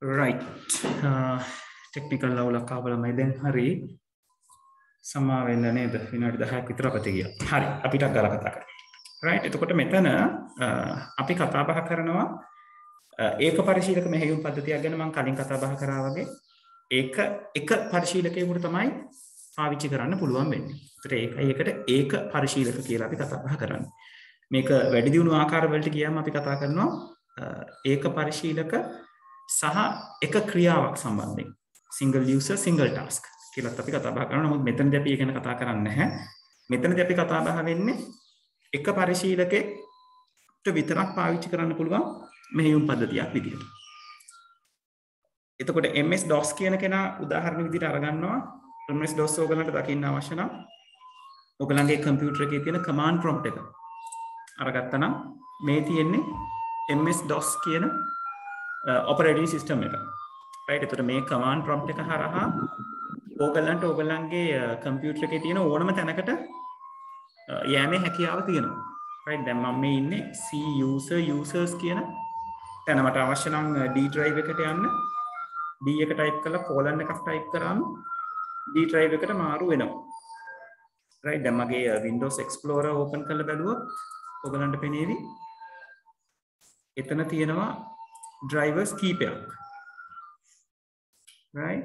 right technical ලවුලක් ආවලමයි දැන් හරි සමා වෙන්න නේද විනාඩි 10ක් විතර අපිට ගියා. හරි අපිට ගාලා කතා කරමු. right එතකොට මෙතන අපි කතා බහ කරනවා ඒක පරිශීලක මෙහෙයුම් පද්ධතියක් ගැන මම කලින් කතා බහ කරා වගේ ඒක එක පරිශීලකයෙකුට තමයි පාවිච්චි කරන්න පුළුවන් වෙන්නේ. ඒකට ඒක පරිශීලක කියලා අපි කතා බහ කරන්නේ. මේක වැඩි දියුණු ආකාර වලට ගියාම අපි කතා කරනවා ඒක පරිශීලක සහ එක ක්‍රියාවක් සම්බන්ධයෙන් single user single task කියලා අපි කතා බහ කරනවා. නමුත් මෙතනදී අපි ඒක ගැන කතා කරන්නේ නැහැ. මෙතනදී අපි කතා බහ වෙන්නේ එක පරිශීලකයට විතරක් පාවිච්චි කරන්න පුළුවන් මෙහෙයුම් පද්ධතියක් විදිහට. එතකොට MS DOS කියන කෙනා උදාහරණ විදිහට අරගන්නවා. MS DOS ඕගලන්ට දකින්න අවශ්‍ය නම් ඔයගලගේ කම්පියුටර් එකේ තියෙන command prompt එක අරගත්තා නම් මේ තියෙන්නේ MS DOS කියන operating system එක. right එතකොට මේ command prompt එක හරහා ඕගලන්ට ඕගලන්ගේ කම්පියුටර් එකේ තියෙන ඕනම තැනකට යෑමේ හැකියාව තියෙනවා. right දැන් මම මේ ඉන්නේ C users කියන තැන. මට අවශ්‍ය නම් D drive එකට යන්න D එක type කරලා colon එකක් type කරාම D drive එකට මාරු වෙනවා. right දැන් මගේ Windows Explorer open කරලා බලුවොත් ඔයගලන්ට පෙනේවි එතන තියෙනවා drivers කීපයක්. right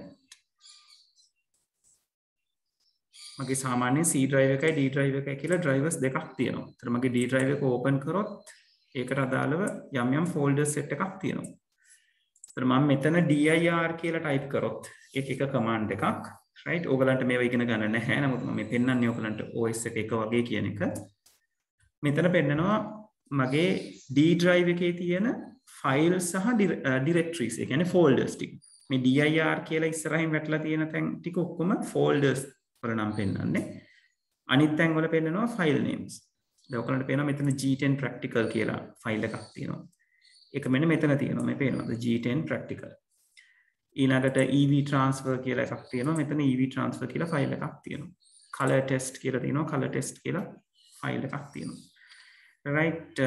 මගේ සාමාන්‍යයෙන් C drive එකයි D drive එකයි කියලා drivers දෙකක් තියෙනවා. ඒතර මගේ D drive එක open කරොත් ඒකට අදාළව යම් යම් folders set එකක් තියෙනවා. ඒතර මම මෙතන dir කියලා type කරොත් ඒක එක command එකක්. right ඕගලන්ට මේව ඉගෙන ගන්න නැහැ. නමුත් මම පෙන්නන්නේ ඕගලන්ට OS එක වගේ කියන එක. මෙතන පෙන්නනවා මගේ D drive එකේ තියෙන files සහ directories ඒ කියන්නේ folders ටික. මේ dir කියලා ඉස්සරහින් වැටලා තියෙන තැන් ටික ඔක්කොම folders වල නම් පෙන්නන්නේ. අනිත් තැන් වල පෙන්නනවා file names. දැන් ඔයගලන්ට පේනවා මෙතන G10 practical කියලා ෆයිල් එකක් තියෙනවා. ඒක මෙන්න මෙතන තියෙනවා. මේ පේනවාද G10 practical. ඊළඟට EV transfer කියලා එකක් තියෙනවා. මෙතන EV transfer කියලා ෆයිල් එකක් තියෙනවා. color test කියලා තියෙනවා. color test කියලා ෆයිල් එකක් තියෙනවා. right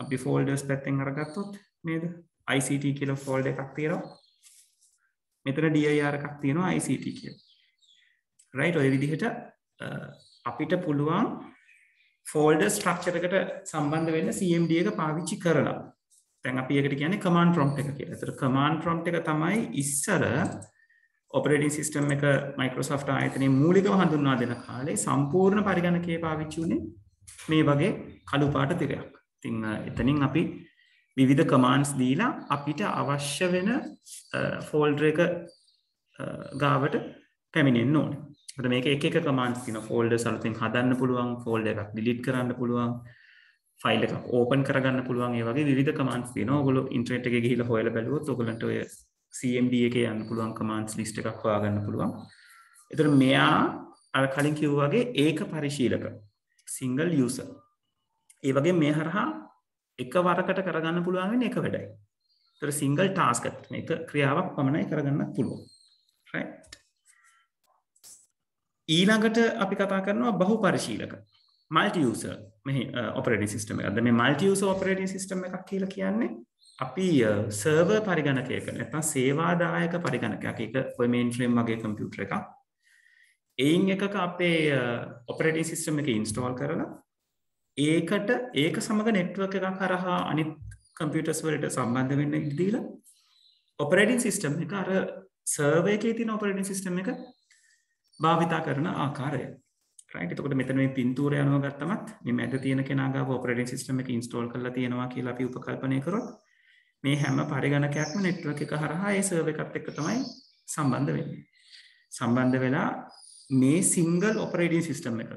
අපි folders පැත්තෙන් අරගත්තොත් නේද? ICT කියලා folder එකක් තියෙනවා. මෙතන dir එකක් තියෙනවා ICT කියලා. right ඔය විදිහට අපිට පුළුවන් folder structure එකට සම්බන්ධ වෙන්න CMD එක පාවිච්චි කරලා. දැන් අපි ඒකට කියන්නේ command prompt එක කියලා. ඒතර command prompt එක තමයි ඉස්සර operating system එක Microsoft ආයතනයේ මූලිකව හඳුන්වා දෙන කාලේ සම්පූර්ණ පරිගණකයේ පාවිච්චි වුණේ මේ වගේ කළු පාට තිරයක්. ඉතින් එතනින් අපි විවිධ commands දීලා අපිට අවශ්‍ය වෙන folder එක ගාවට පැමිණෙන්න ඕනේ. ඒකට මේක එක එක commands තියෙනවා. folders අලුතෙන් හදන්න පුළුවන්, folder එකක් delete කරන්න පුළුවන්, file එකක් open කරගන්න පුළුවන්. ඒ වගේ විවිධ commands තියෙනවා. ඔයගොල්ලෝ internet එකේ ගිහිල්ලා හොයලා බලුවොත් ඔයගලන්ට ඔය CMD එකේ යන්න පුළුවන් commands list එකක් හොයාගන්න පුළුවන්. ඒතර මෙයා අර කලින් කිව්වා වගේ ඒක පරිශීලක single user. ඒ වගේ මේ හරහා එකවරකට කරගන්න පුළුවන් වෙන්නේ එක වැඩයි. ඒතර single task එකක් මේක ක්‍රියාවක් පමණයි කරගන්න පුළුවන්. right ඊළඟට අපි කතා කරනවා බහු පරිශීලක multi user මේ operating system එකක්. දැන් මේ multi user operating system එකක් කියලා කියන්නේ අපි server පරිගණකයක නැත්නම් සේවාදායක පරිගණකයක්. ඒක ඔය mainframe වගේ computer එකක්. එයින් එකක අපේ operating system එක install කරලා ඒක සමග network එකක් කරහා අනිත් computers වලට සම්බන්ධ වෙන්න ඉඩ දීලා operating system එක අර server එකේ තියෙන operating system එක භාවිතා කරන ආකාරය. right එතකොට මෙතන මේ පින්තූරය අනුව ගත්තමත් මේ මැද තියෙන කෙනා ගාව operating system එක install කරලා තියෙනවා කියලා අපි උපකල්පනය කරොත් මේ හැම පරිගණකයක්ම network එක හරහා ඒ server එකත් එක්ක තමයි සම්බන්ධ වෙන්නේ. සම්බන්ධ වෙලා මේ single operating system එක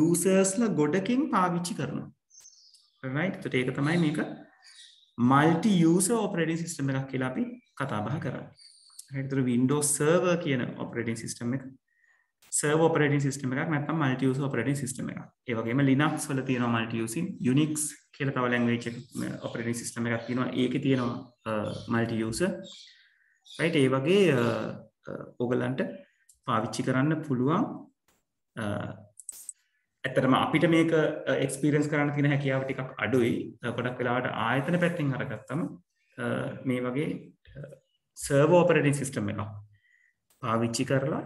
usersලා ගොඩකින් පාවිච්චි කරනවා. right එතකොට ඒක තමයි මේක multi user operating system එකක් කියලා අපි කතා බහ කරන්නේ. right Windows server කියන operating system එක server operating system එකක් නැත්නම් multi user operating system එකක්. ඒ වගේම Linux වල තියෙනවා multi using, Unix කියලා තව language operating system එකක් තියෙනවා. ඒකේ තියෙනවා multi user. right ඒ වගේ ඔයගලන්ට පාවිච්චි කරන්න පුළුවන්. ඇත්තටම අපිට මේක experience කරන්න තියෙන හැකියාව ටිකක් අඩුයි. ගොඩක් වෙලාවට ආයතන පැත්තෙන් අරගත්තම මේ වගේ සර්වර් ඔපරේටින් සිස්ටම් එකක් පාවිච්චි කරලා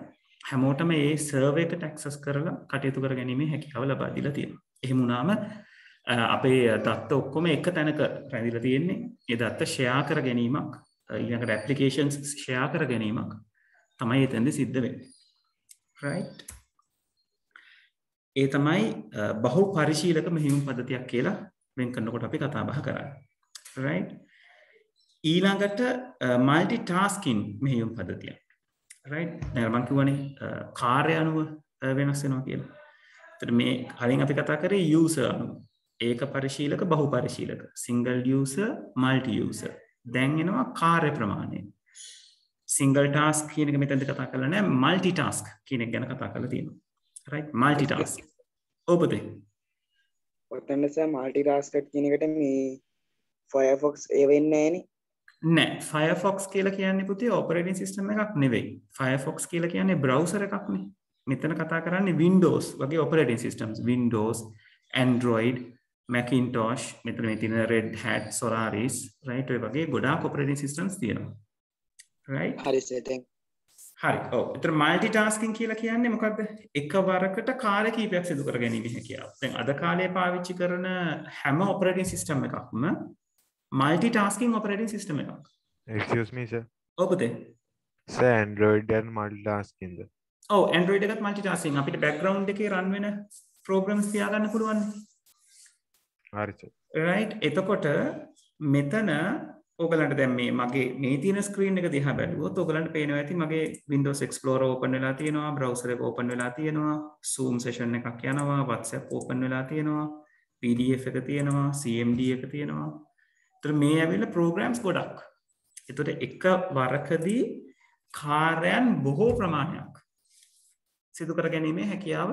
හැමෝටම ඒ සර්වර් එකට ඇක්සස් කරලා කටයුතු කර ගැනීමේ හැකියාව ලබා දීලා තියෙනවා. එහෙම වුණාම අපේ දත්ත ඔක්කොම එක තැනක රැඳිලා තියෙන්නේ. ඒ දත්ත ෂෙයා කර ගැනීමක් ඊළඟට ඇප්ලිකේෂන්ස් ෂෙයා කර ගැනීමක් තමයි එතෙන්ද සිද්ධ වෙන්නේ. right ඒ තමයි බහු පරිශීලක මෙහෙයුම් පද්ධතියක් කියලා වෙන් කරනකොට අපි කතා බහ කරන්නේ. right ඊළඟට මල්ටි ටාස්කින් මෙහෙයුම් පද්ධතිය. right දැන් මම කියවනේ කාර්ය අනුව වෙනස් වෙනවා කියලා. එතකොට මේ කලින් අපි කතා කරේ යූසර් අනුව. ඒක පරිශීලක බහු පරිශීලක සිංගල් යූසර් මල්ටි යූසර්. දැන් එනවා කාර්ය ප්‍රමාණය. සිංගල් ටාස්ක් කියන එක මෙතනද කතා කරලා නැහැ මල්ටි ටාස්ක් කියන එක ගැන කතා කරලා තියෙනවා. right multi task. ඔබතේ ඔතන සර් මල්ටි ටාස්ක් කියන එකට මේ Firefox ඒ වෙන්නේ නැහනේ. නෑ Firefox කියලා කියන්නේ පුතේ ඔපරේටින් සිස්ටම් එකක් නෙවෙයි. Firefox කියලා කියන්නේ බ්‍රවුසර් එකක්නේ. මෙතන කතා කරන්නේ Windows වගේ operating systems. Windows, Android, Macintosh, මෙතන මේ තියෙන Red Hat, Solaris, right ඔය වගේ ගොඩාක් ඔපරේටින් සිස්ටම්ස් තියෙනවා. right හරි සර් දැන් හරි. ඔව්. ඒතර মাল্ටි ටාස්කින් කියලා කියන්නේ මොකද්ද? එකවරකට කාර්ය කීපයක් සිදු කර ගැනීම හැකියාව. දැන් අද කාලේ පාවිච්චි කරන හැම ඔපරේටින් සිස්ටම් එකක්ම মাল্ටි ටාස්කින් ඔපරේටින් සිස්ටම් එකක්. Excuse me, sir. ඔව් පුතේ. Sir, Android and multitasking. ඔව් Android එකත් মাল্ටි ටාස්කින් අපිට බෑග්ග්‍රවුන්ඩ් එකේ රන් වෙන ප්‍රෝග්‍රෑම්ස් තියාගන්න පුළුවන්. හරි sir. right එතකොට මෙතන ඔයගලන්ට දැන් මගේ මේ තියෙන ස්ක්‍රීන් එක දිහා බැලුවොත් ඔයගලන්ට පේනවා ඇති මගේ Windows Explorer open වෙලා තියෙනවා, browser එක open වෙලා තියෙනවා, Zoom session එකක් යනවා, WhatsApp open වෙලා තියෙනවා, PDF එක තියෙනවා, CMD එක තියෙනවා. ඒතර මේ ඇවිල්ලා programs ගොඩක්. ඒතකොට එක වරකදී කාර්යයන් බොහෝ ප්‍රමාණයක් සිදු කර ගැනීමේ හැකියාව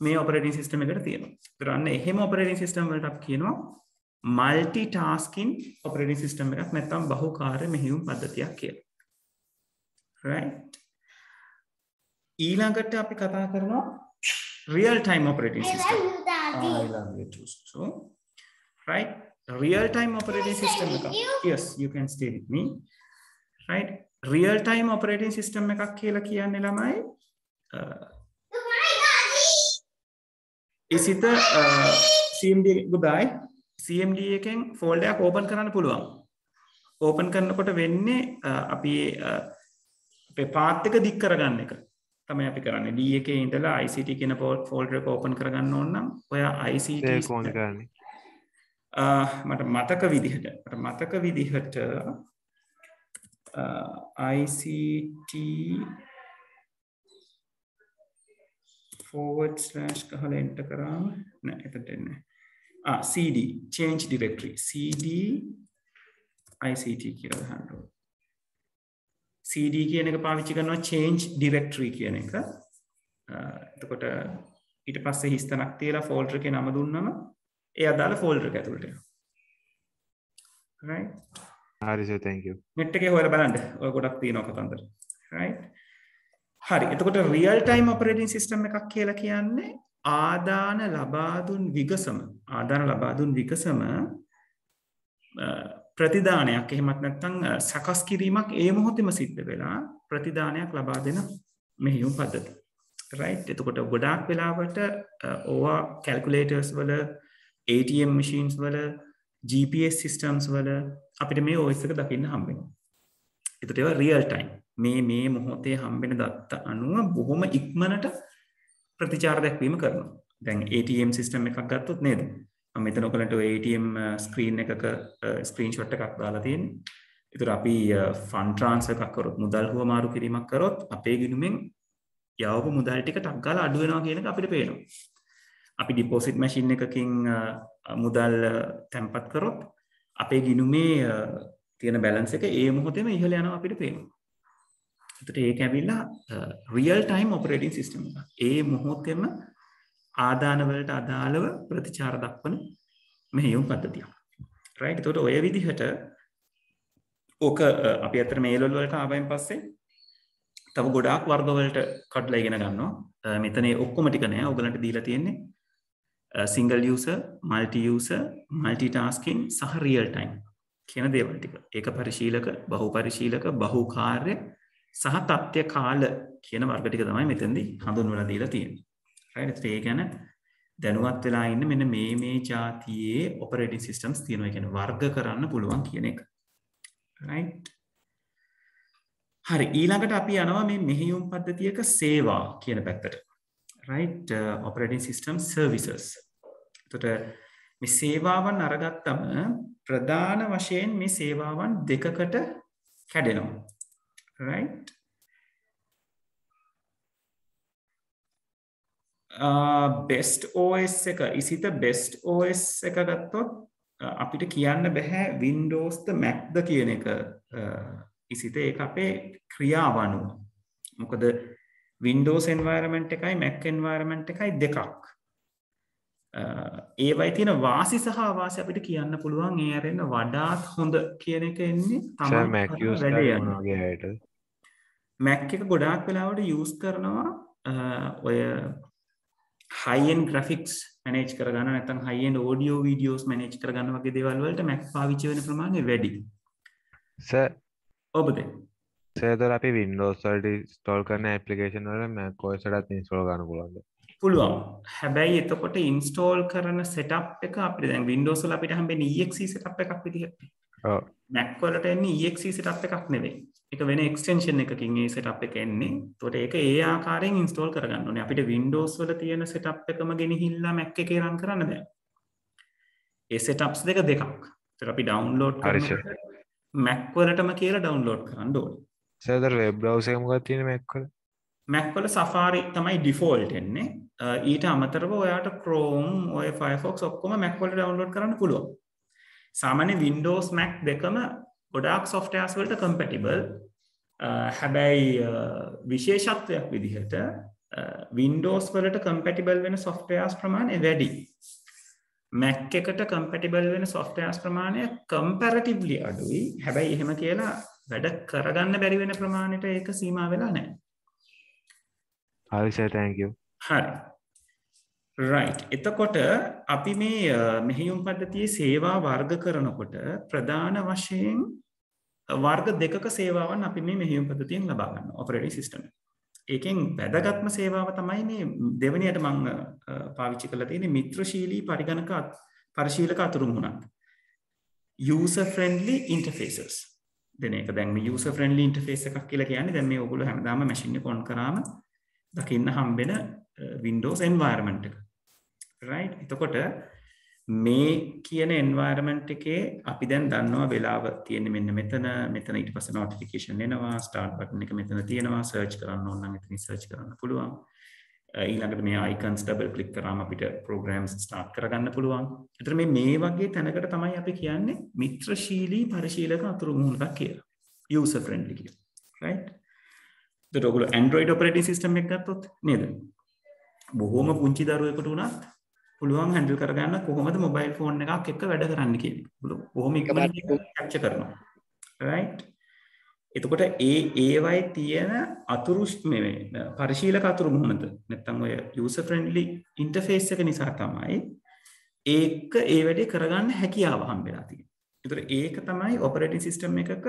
මේ operating system එකට තියෙනවා. ඒතර අන්න එහෙම operating system වලට අපි කියනවා multitasking operating system එකක් නැත්නම් බහුකාර්ය මෙහෙයුම් පද්ධතියක් කියලා. right ඊළඟට අපි කතා කරනවා real time operating system. I love you too. So right real time operating system එකක්. yes you can stay with me. right real time operating system එකක් කියලා කියන්නේ ළමයි is it CMD goodbye CMD එකෙන් ෆෝල්ඩර් එකක් open කරන්න පුළුවන්. Open කරනකොට වෙන්නේ අපි අපේ පාත් එක දික් කරගන්න එක තමයි අපි කරන්නේ. D එකේ ඉඳලා ICT කියන ෆෝල්ඩර් එක ඕපන් කරගන්න ඕන නම් ඔයා ICT කොහොමද කරන්නේ? මට මතක විදිහට ICT / ගහලා එන්ටර් කරාම නෑ එතනට එන්නේ. CD change directory CD ICT කියලා දාන්න. CD කියන එක පාවිච්චි කරනවා change directory කියන එක. එතකොට ඊට පස්සේ හිස්තනක් තියලා folder එකේ නම දුන්නම ඒ අදාළ folder එක ඇතුළට එනවා. right හරි sir thank you. net එකේ හොයලා බලන්න. ඔය ගොඩක් තියෙනවා කතන්දර. right හරි. එතකොට real time operating system එකක් කියලා කියන්නේ ආදාන ලබා දුන් විගසම ප්‍රතිදානයක් එහෙමත් නැත්නම් සකස් කිරීමක් ඒ මොහොතේම සිද්ධ වෙලා ප්‍රතිදානයක් ලබා දෙන මෙහෙයුම් පද්ධතිය. right එතකොට ගොඩාක් වෙලාවට ඕවා calculators වල ATM machines වල GPS systems වල අපිට මේ OS එක දකින්න හම්බ වෙනවා. ඒකට ඒවා real time මේ මොහොතේ හම්බෙන දත්ත අනුව බොහොම ඉක්මනට ප්‍රතිචාර දැක්වීම කරනවා. දැන් ATM සිස්ටම් එකක් ගත්තොත් නේද? මම මෙතන ඔයගලන්ට ඔය ATM ස්ක්‍රීන් එකක ස්ක්‍රීන්ෂොට් එකක් දාලා තියෙන්නේ. ඒතර අපි ෆන්ඩ් ට්‍රාන්ස්ෆර් එකක් කරොත් මුදල් හුවමාරු කිරීමක් කරොත් අපේ ගිණුමෙන් යවපු මුදල් ටික ටක් ගාලා අඩු වෙනවා කියන එක අපිට පේනවා. අපි ඩිපොසිට් මැෂින් එකකින් මුදල් තැන්පත් කරොත් අපේ ගිණුමේ තියෙන බැලන්ස් එක ඒ මොහොතේම ඉහළ යනවා අපිට පේනවා. එතකොට ඒක ඇවිල්ලා real time operating system එක. ඒ මොහොතේම ආදාන වලට අදාළව ප්‍රතිචාර දක්වන මෙහෙයුම් පද්ධතියක්. right එතකොට ඔය විදිහට ඕක අපි අතර මේ ලෙවල් වලට ආවයින් පස්සේ තව ගොඩාක් වර්ග වලට කඩලා ඉගෙන ගන්නවා. මෙතන ඔක්කොම ටික නෑ. ඔයගලන්ට දීලා තියෙන්නේ single user, multi user, multitasking සහ real time කියන දේවල් ටික. ඒක පරිශීලක, බහුපරිශීලක, බහුකාර්ය සහ තත්ත්‍ය කාල කියන වර්ග ටික තමයි මෙතනදී හඳුන්වලා දීලා තියෙන්නේ. right? ඒ කියන්නේ දැනුවත් වෙලා ඉන්න මෙන්න මේ જાතියේ operating systems තියෙනවා. ඒ කියන්නේ වර්ග කරන්න පුළුවන් කියන එක. right? හරි, ඊළඟට අපි යනවා මේ මෙහෙයුම් පද්ධතියක සේවා කියන පැත්තට. right? Operating system services. එතකොට මේ සේවාවන් අරගත්තම ප්‍රධාන වශයෙන් මේ සේවාවන් දෙකකට කැඩෙනවා. right? best OS එක ඉසිත best OS එක ගත්තොත් අපිට කියන්න බෑ Windows ද Mac ද කියන එක ඉසිත ඒක අපේ ක්‍රියාවනුව. මොකද Windows environment එකයි Mac environment එකයි දෙකක්. ඒවයි තියෙන වාසි සහ අවාසි අපිට කියන්න පුළුවන් ඒ අරෙන්න වඩාත් හොඳ කියන එක එන්නේ තමයි Mac use කරන වගේ අයට. Mac එක ගොඩාක් වෙලාවට use කරනවා ඔය high end graphics manage කරගන්න නැත්නම් high end audio videos manage කරගන්න වගේ දේවල් වලට Mac පාවිච්චි වෙන ප්‍රමාණය වැඩි. සර් ඔබද සර් අපි Windows වලට install කරන application වල Mac OS එකත් install කරන්න පුළුවන්ද? පුළුවන්. හැබැයි එතකොට install කරන setup එක අපිට දැන් Windows වල අපිට හම්බෙන්නේ exe setup එකක් විදිහට. ඔව්. Mac වලට එන්නේ exe setup එකක් නෙවෙයි. ඒක වෙන extension එකකින් ඒ setup එක එන්නේ. එතකොට ඒක ඒ ආකාරයෙන් install කරගන්න ඕනේ. අපිට Windows වල තියෙන setup එකම ගෙනහිල්ලා Mac එකේ run කරන්න බෑ. ඒ setups දෙක දෙකක්. ඒතර අපි download කරනකොට Mac වලටම කියලා download කරන්න ඕනේ. සර් web browser එක මොකක්ද තියෙන්නේ Mac වල? Mac වල Safari තමයි default එන්නේ. ඊට අමතරව ඔයාට Chrome, ඔය Firefox ඔක්කොම Mac වල download කරන්න පුළුවන්. සාමාන්‍ය Windows Mac දෙකම ගොඩාක් softwares වලට compatible. හැබැයි විශේෂත්වයක් විදිහට Windows වලට compatible වෙන softwares ප්‍රමාණය වැඩි. Mac එකට compatible වෙන softwares ප්‍රමාණය comparatively අඩුයි. හැබැයි එහෙම කියලා වැඩ කරගන්න බැරි වෙන ප්‍රමාණයට ඒක සීමා වෙලා නැහැ. හරි සර් thank you. හරි. right. එතකොට අපි මේ මෙහෙයුම් පද්ධතියේ සේවා වර්ග කරනකොට ප්‍රධාන වශයෙන් වර්ග දෙකක සේවාවන් අපි මේ මෙහෙයුම් පද්ධතියෙන් ලබා ගන්නවා operating system එකේ. ඒකෙන් වැදගත්ම සේවාව තමයි මේ දෙවෙනියට මම පාවිච්චි කරලා තියෙන්නේ මිත්‍රශීලී පරිගණක පරිශීලක අතුරුමුණක්. user friendly interfaces. දෙන එක දැන් මේ user friendly interface එකක් කියලා කියන්නේ දැන් මේ ඔයගොල්ලෝ හැමදාම machine එක on කරාම දකින්න හම්බෙන Windows environment එක. right? එතකොට මේ කියන environment එකේ අපි දැන් දන්නවා වෙලාව තියෙන්නේ මෙන්න මෙතන ඊට පස්සේ notification එනවා, start button එක මෙතන තියෙනවා, search කරන්න ඕන නම් එතනින් search කරන්න පුළුවන්. ඊළඟට මේ icons double click කරාම අපිට programs start කරගන්න පුළුවන්. ඒතර මේ වගේ තැනකට තමයි අපි කියන්නේ මිත්‍රශීලී පරිශීලක අතුරුමුණක් කියලා. user friendly කියලා. right? ඒතර ඔයගොල්ලෝ Android operating system එක ගත්තොත් නේද? බොහොම පුංචි දරුවෙකුට උනත් පුළුවන් හැන්ඩල් කරගන්න කොහොමද මොබයිල් ෆෝන් එකක් එක්ක වැඩ කරන්න කියන එක. බොහොම ඉක්මනට කැප්චර් කරනවා. right? එතකොට ඒවයි තියෙන අතුරු මේ පරිශීලක අතුරු මුහුණත නැත්නම් ඔය user friendly interface එක නිසා තමයි ඒක ඒ වැඩේ කරගන්න හැකියාව හම්බෙලා තියෙන්නේ. ඒතර ඒක තමයි operating system එකක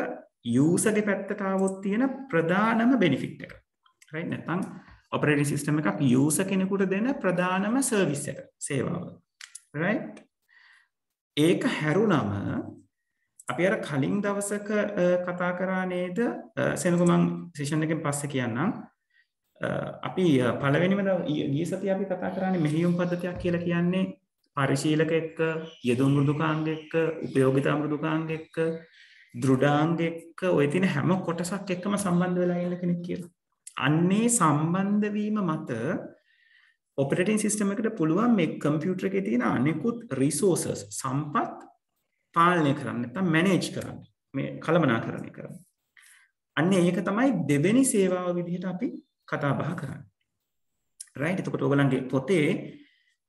user ගේ පැත්තට આવොත් තියෙන ප්‍රධානම benefit එක. right? නැත්නම් operating system එකක් user කෙනෙකුට දෙන ප්‍රධානම service එක, සේවාව. right? ඒක හැරුණම අපි අර කලින් දවසක කතා කරා නේද? සෙනග මම සෙෂන් එකෙන් පස්සේ කියන්නම්. අපි පළවෙනිම ගිය සතියේ අපි කතා කරානේ මෙහෙයුම් පද්ධතියක් කියලා කියන්නේ පරිශීලක එක්ක, යෙදුම් මෘදුකාංග එක්ක, උපයෝගිතා මෘදුකාංග එක්ක, දෘඩාංග එක්ක ඔය තියෙන හැම කොටසක් එක්කම සම්බන්ධ වෙලා ඉන්න කෙනෙක් කියලා. අන්නේ සම්බන්ධ වීම මත operating system එකට පුළුවන් මේ කම්පියුටර් එකේ තියෙන අනෙකුත් resources සම්පත් පාලනය කරන්න නැත්නම් manage කරන්න, මේ කළමනාකරණය කරන්න. අන්න ඒක තමයි දෙවෙනි සේවාව විදිහට අපි කතා බහ කරන්නේ. right? එතකොට ඔයගලන්ගේ පොතේ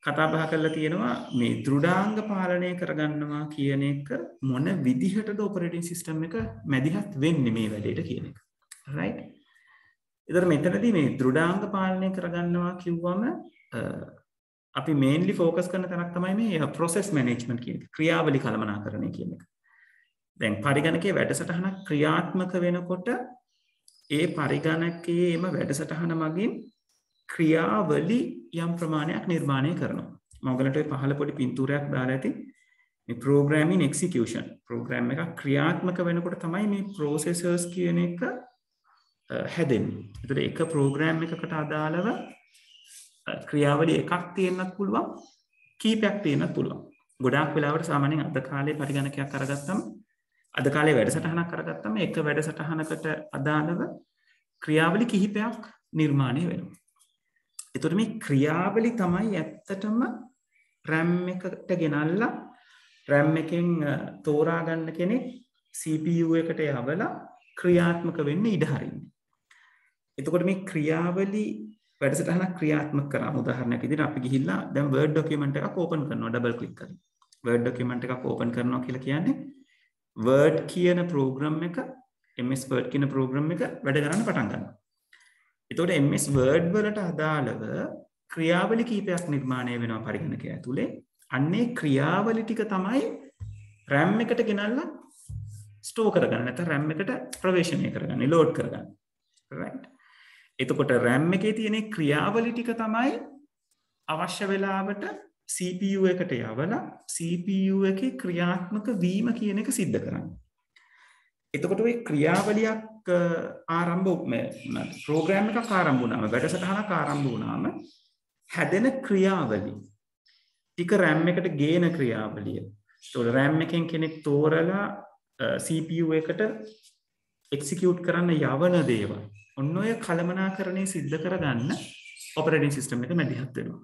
කතා බහ කරලා තියෙනවා මේ දෘඩාංග පාලනය කරගන්නවා කියන එක මොන විදිහටද operating system එක මැදිහත් වෙන්නේ මේ වැඩේට කියන එක. right? එතකොට මෙතනදී මේ දෘඩාංග පාලනය කරගන්නවා කිව්වම අපි mainly focus කරන තැනක් තමයි මේ process management කියන එක. ක්‍රියාවලි කළමනාකරණය කියන එක. දැන් පරිගණකයේ වැඩසටහනක් ක්‍රියාත්මක වෙනකොට ඒ පරිගණකයේම වැඩසටහන මගින් ක්‍රියාවලි යම් ප්‍රමාණයක් නිර්මාණය කරනවා. මම ඔයගලට ඔය පහළ පොඩි පින්තූරයක් දාලා ඇති. මේ programming execution program එක ක්‍රියාත්මක වෙනකොට තමයි මේ processors කියන එක හැදෙන්නේ. ඒතර එක program එකකට අදාළව ක්‍රියාවලිය එකක් තියෙන්නත් පුළුවන්, කීපයක් තියෙන්නත් පුළුවන්. ගොඩාක් වෙලාවට සාමාන්‍යයෙන් අද කාලේ පරිගණකයක් අරගත්තම අද කාලේ වැඩසටහනක් අරගත්තම එක වැඩසටහනකට අදාළව ක්‍රියාවලි කිහිපයක් නිර්මාණය වෙනවා. ඒතර මේ ක්‍රියාවලි තමයි ඇත්තටම RAM එකට ගෙනල්ලා RAM එකෙන් තෝරා ගන්න කෙනෙක් CPU එකට යවලා ක්‍රියාත්මක වෙන්න ඉඩ හරින්නේ. එතකොට මේ ක්‍රියාවලි වැඩසටහනක් ක්‍රියාත්මක කරාම උදාහරණයක් විදිහට අපි ගිහිල්ලා දැන් Word document එකක් open කරනවා double click කරලා. Word document එකක් open කරනවා කියලා කියන්නේ Word කියන program එක MS Word කියන program එක වැඩ කරන්න පටන් ගන්නවා. එතකොට MS Word වලට අදාළව ක්‍රියාවලි කීපයක් නිර්මාණය වෙනවා පරිගණකය ඇතුලේ. අන්නේ ක්‍රියාවලි ටික තමයි RAM එකට ගෙනල්ලා ස්ටෝර් කරගන්න. නැත්නම් RAM එකට ප්‍රවේශණය කරගන්න, ලෝඩ් කරගන්න. right? එතකොට RAM එකේ තියෙන ක්‍රියාවලි ටික තමයි අවශ්‍ය වෙලාවට CPU එකට යවලා CPU එකේ ක්‍රියාත්මක වීම කියන එක සිද්ධ කරන්නේ. එතකොට ওই ක්‍රියාවලියක් ප්‍රෝග්‍රෑම් එකක් ආරම්භ වුණාම වැඩසටහනක් ආරම්භ වුණාම හැදෙන ක්‍රියාවලි ටික RAM එකට ගේන ක්‍රියාවලිය. ඒතකොට RAM එකෙන් කෙනෙක් තෝරලා CPU එකට එක්සිකියුට් කරන්න යවන දේවල්. ඔන්න ඔය කළමනාකරණය සිද්ධ කරගන්න ඔපරේටින් සිස්ටම් එක මැදිහත් වෙනවා.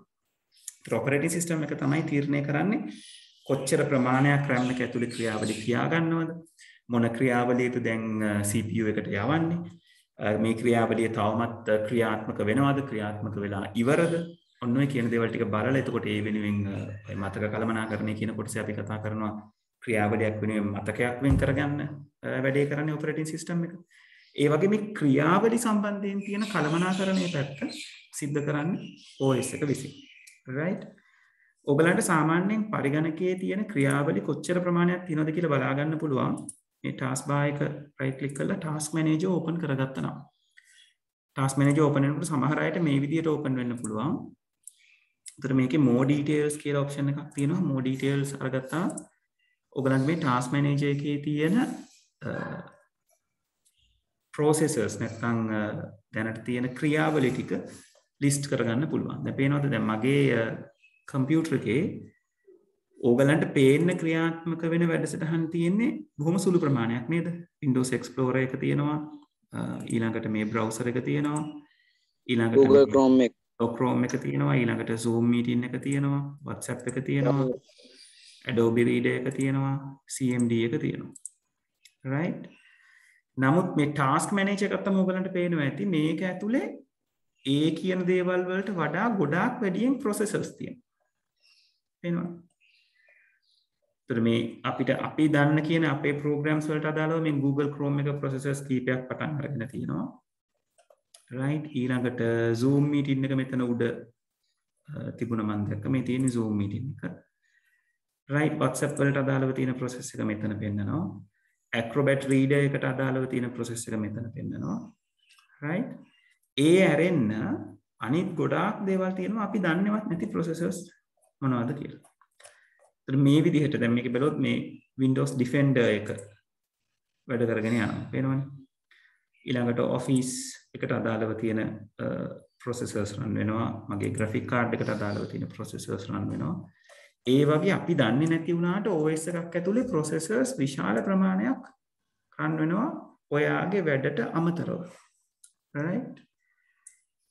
ඒතර ඔපරේටින් සිස්ටම් එක තමයි තීරණය කරන්නේ කොච්චර ප්‍රමාණයක් RAM එක ඇතුලේ ක්‍රියාවලි තියා ගන්නවද? මොන ක්‍රියාවලියද දැන් CPU එකට යවන්නේ? මේ ක්‍රියාවලිය තවමත් ක්‍රියාත්මක වෙනවද? ක්‍රියාත්මක වෙලා ඉවරද? ඔන්න ඔය කියන දේවල් ටික බලලා එතකොට ඒ වෙනුවෙන් මතක කළමනාකරණය කියන කොටසේ අපි කතා කරනවා ක්‍රියාවලියක් වෙනුවෙන් මතකයක් වෙන් කරගන්න වැඩේ කරන්නේ ඔපරේටින් සිස්ටම් එක. ඒ වගේ මේ ක්‍රියාවලි සම්බන්ධයෙන් තියෙන කළමනාකරණයේ පැත්ත සිද්ධ කරන්නේ OS එක විසින්. right? ඔයගලන්ට සාමාන්‍යයෙන් පරිගණකයේ තියෙන ක්‍රියාවලි කොච්චර ප්‍රමාණයක් තියෙනවද කියලා බලා ගන්න පුළුවන්. මේ ටාස්ක් බාර් එක right click කරලා ටාස්ක් මැනේජර් open කරගත්තා නම්. ටාස්ක් මැනේජර් open වෙනකොට සමහර අයට මේ විදිහට open වෙන්න පුළුවන්. ඒතර මේකේ more details කියලා option එකක් තියෙනවා. more details අරගත්තා ඔයගලන්ට මේ ටාස්ක් මැනේජර් එකේ තියෙන processors නැත්නම් දැනට තියෙන ක්‍රියාවලි ටික ලිස්ට් කරගන්න පුළුවන්. දැන් පේනවද දැන් මගේ කම්පියුටර් එකේ ඕගලන්ට පේන්න ක්‍රියාත්මක වෙන වැඩසටහන් තියෙන්නේ බොහොම සුළු ප්‍රමාණයක් නේද? Windows Explorer එක තියෙනවා, ඊළඟට මේ browser එක තියෙනවා, ඊළඟට Google Chrome එක එක තියෙනවා, ඊළඟට Zoom meeting එක තියෙනවා, WhatsApp එක තියෙනවා, Adobe Reader එක තියෙනවා, CMD එක තියෙනවා. right? නමුත් මේ ටාස්ක් මැනේජර් එකත් තමයි ඔයගලන්ට පේනවා ඇති මේක ඇතුලේ ඒ කියන දේවල් වලට වඩා ගොඩාක් වැඩියෙන් processors තියෙනවා. පේනවද? ඒතර මේ අපිට අපි දන්න කියන අපේ programs වලට අදාළව මේ Google Chrome එක processors කීපයක් පටන් අරගෙන තියෙනවා. right? ඊළඟට Zoom meeting එක මෙතන උඩ තිබුණ මම දැක්ක මේ තියෙන Zoom meeting එක. right? WhatsApp වලට අදාළව තියෙන process එක මෙතන පෙන්නනවා. Acrobat Reader එකට අදාළව තියෙන process එක මෙතන පෙන්නනවා. right? ඒ ඇරෙන්න අනිත් ගොඩාක් දේවල් තියෙනවා අපි දන්නේවත් නැති processors මොනවද කියලා. ඒත් මේ විදිහට දැන් මේක බලුවොත් මේ Windows Defender එක වැඩ කරගෙන යනවා. පේනවනේ. ඊළඟට Office එකට අදාළව තියෙන processors run වෙනවා. මගේ graphic card එකට අදාළව තියෙන processors run වෙනවා. ඒ වගේ අපි දන්නේ නැති වුණාට OS එකක් ඇතුලේ processors විශාල ප්‍රමාණයක් run වෙනවා ඔයාගේ වැඩට අමතරව. right?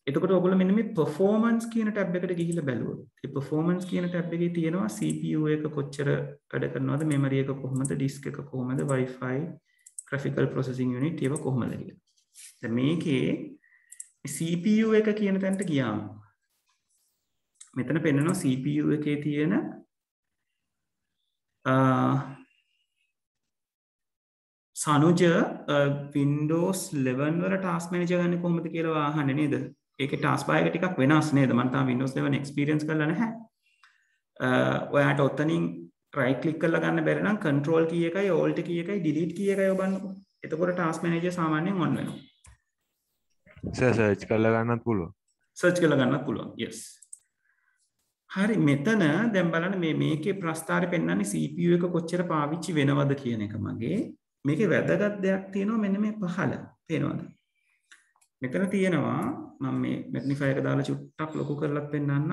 එතකොට ඔයගොල්ලෝ මෙන්න මේ performance කියන ටැබ් එකට ගිහිල්ලා බැලුවොත් ඒ performance කියන ටැබ් එකේ තියෙනවා CPU එක කොච්චර වැඩ කරනවද, memory එක කොහොමද, disk එක කොහොමද, Wi-Fi, graphical processing unit ඒවා කොහොමද කියලා. දැන් මේකේ CPU එක කියන තැනට ගියාම මෙතන පෙන්නනවා CPU එකේ තියෙන සනුජ Windows 11 වල task manager ගන්න කොහොමද කියලා අහන්නේ නේද? ඒකේ task bar එක ටිකක් වෙනස් නේද? මම තාම Windows 11 experience කරලා නැහැ. ඔයාට ඔතනින් right click කරලා ගන්න බැරි නම් control key එකයි alt key එකයි delete key එකයි ඔබන්නකො. එතකොට task manager සාමාන්‍යයෙන් on වෙනවා. සර්ච් කරලා ගන්නත් පුළුවන්. search කරලා ගන්නත් පුළුවන්. yes. හරි මෙතන දැන් බලන්න මේකේ ප්‍රස්ථාරේ පෙන්වන්නේ CPU එක කොච්චර පාවිච්චි වෙනවද කියන එක මගේ. මේකේ වැදගත් දෙයක් තියෙනවා මෙන්න මේ පහළ. පේනවද? මෙතන තියෙනවා මම මේ මැග්නිෆයි එක දාලා චුට්ටක් ලොකු කරලා පෙන්නන්න.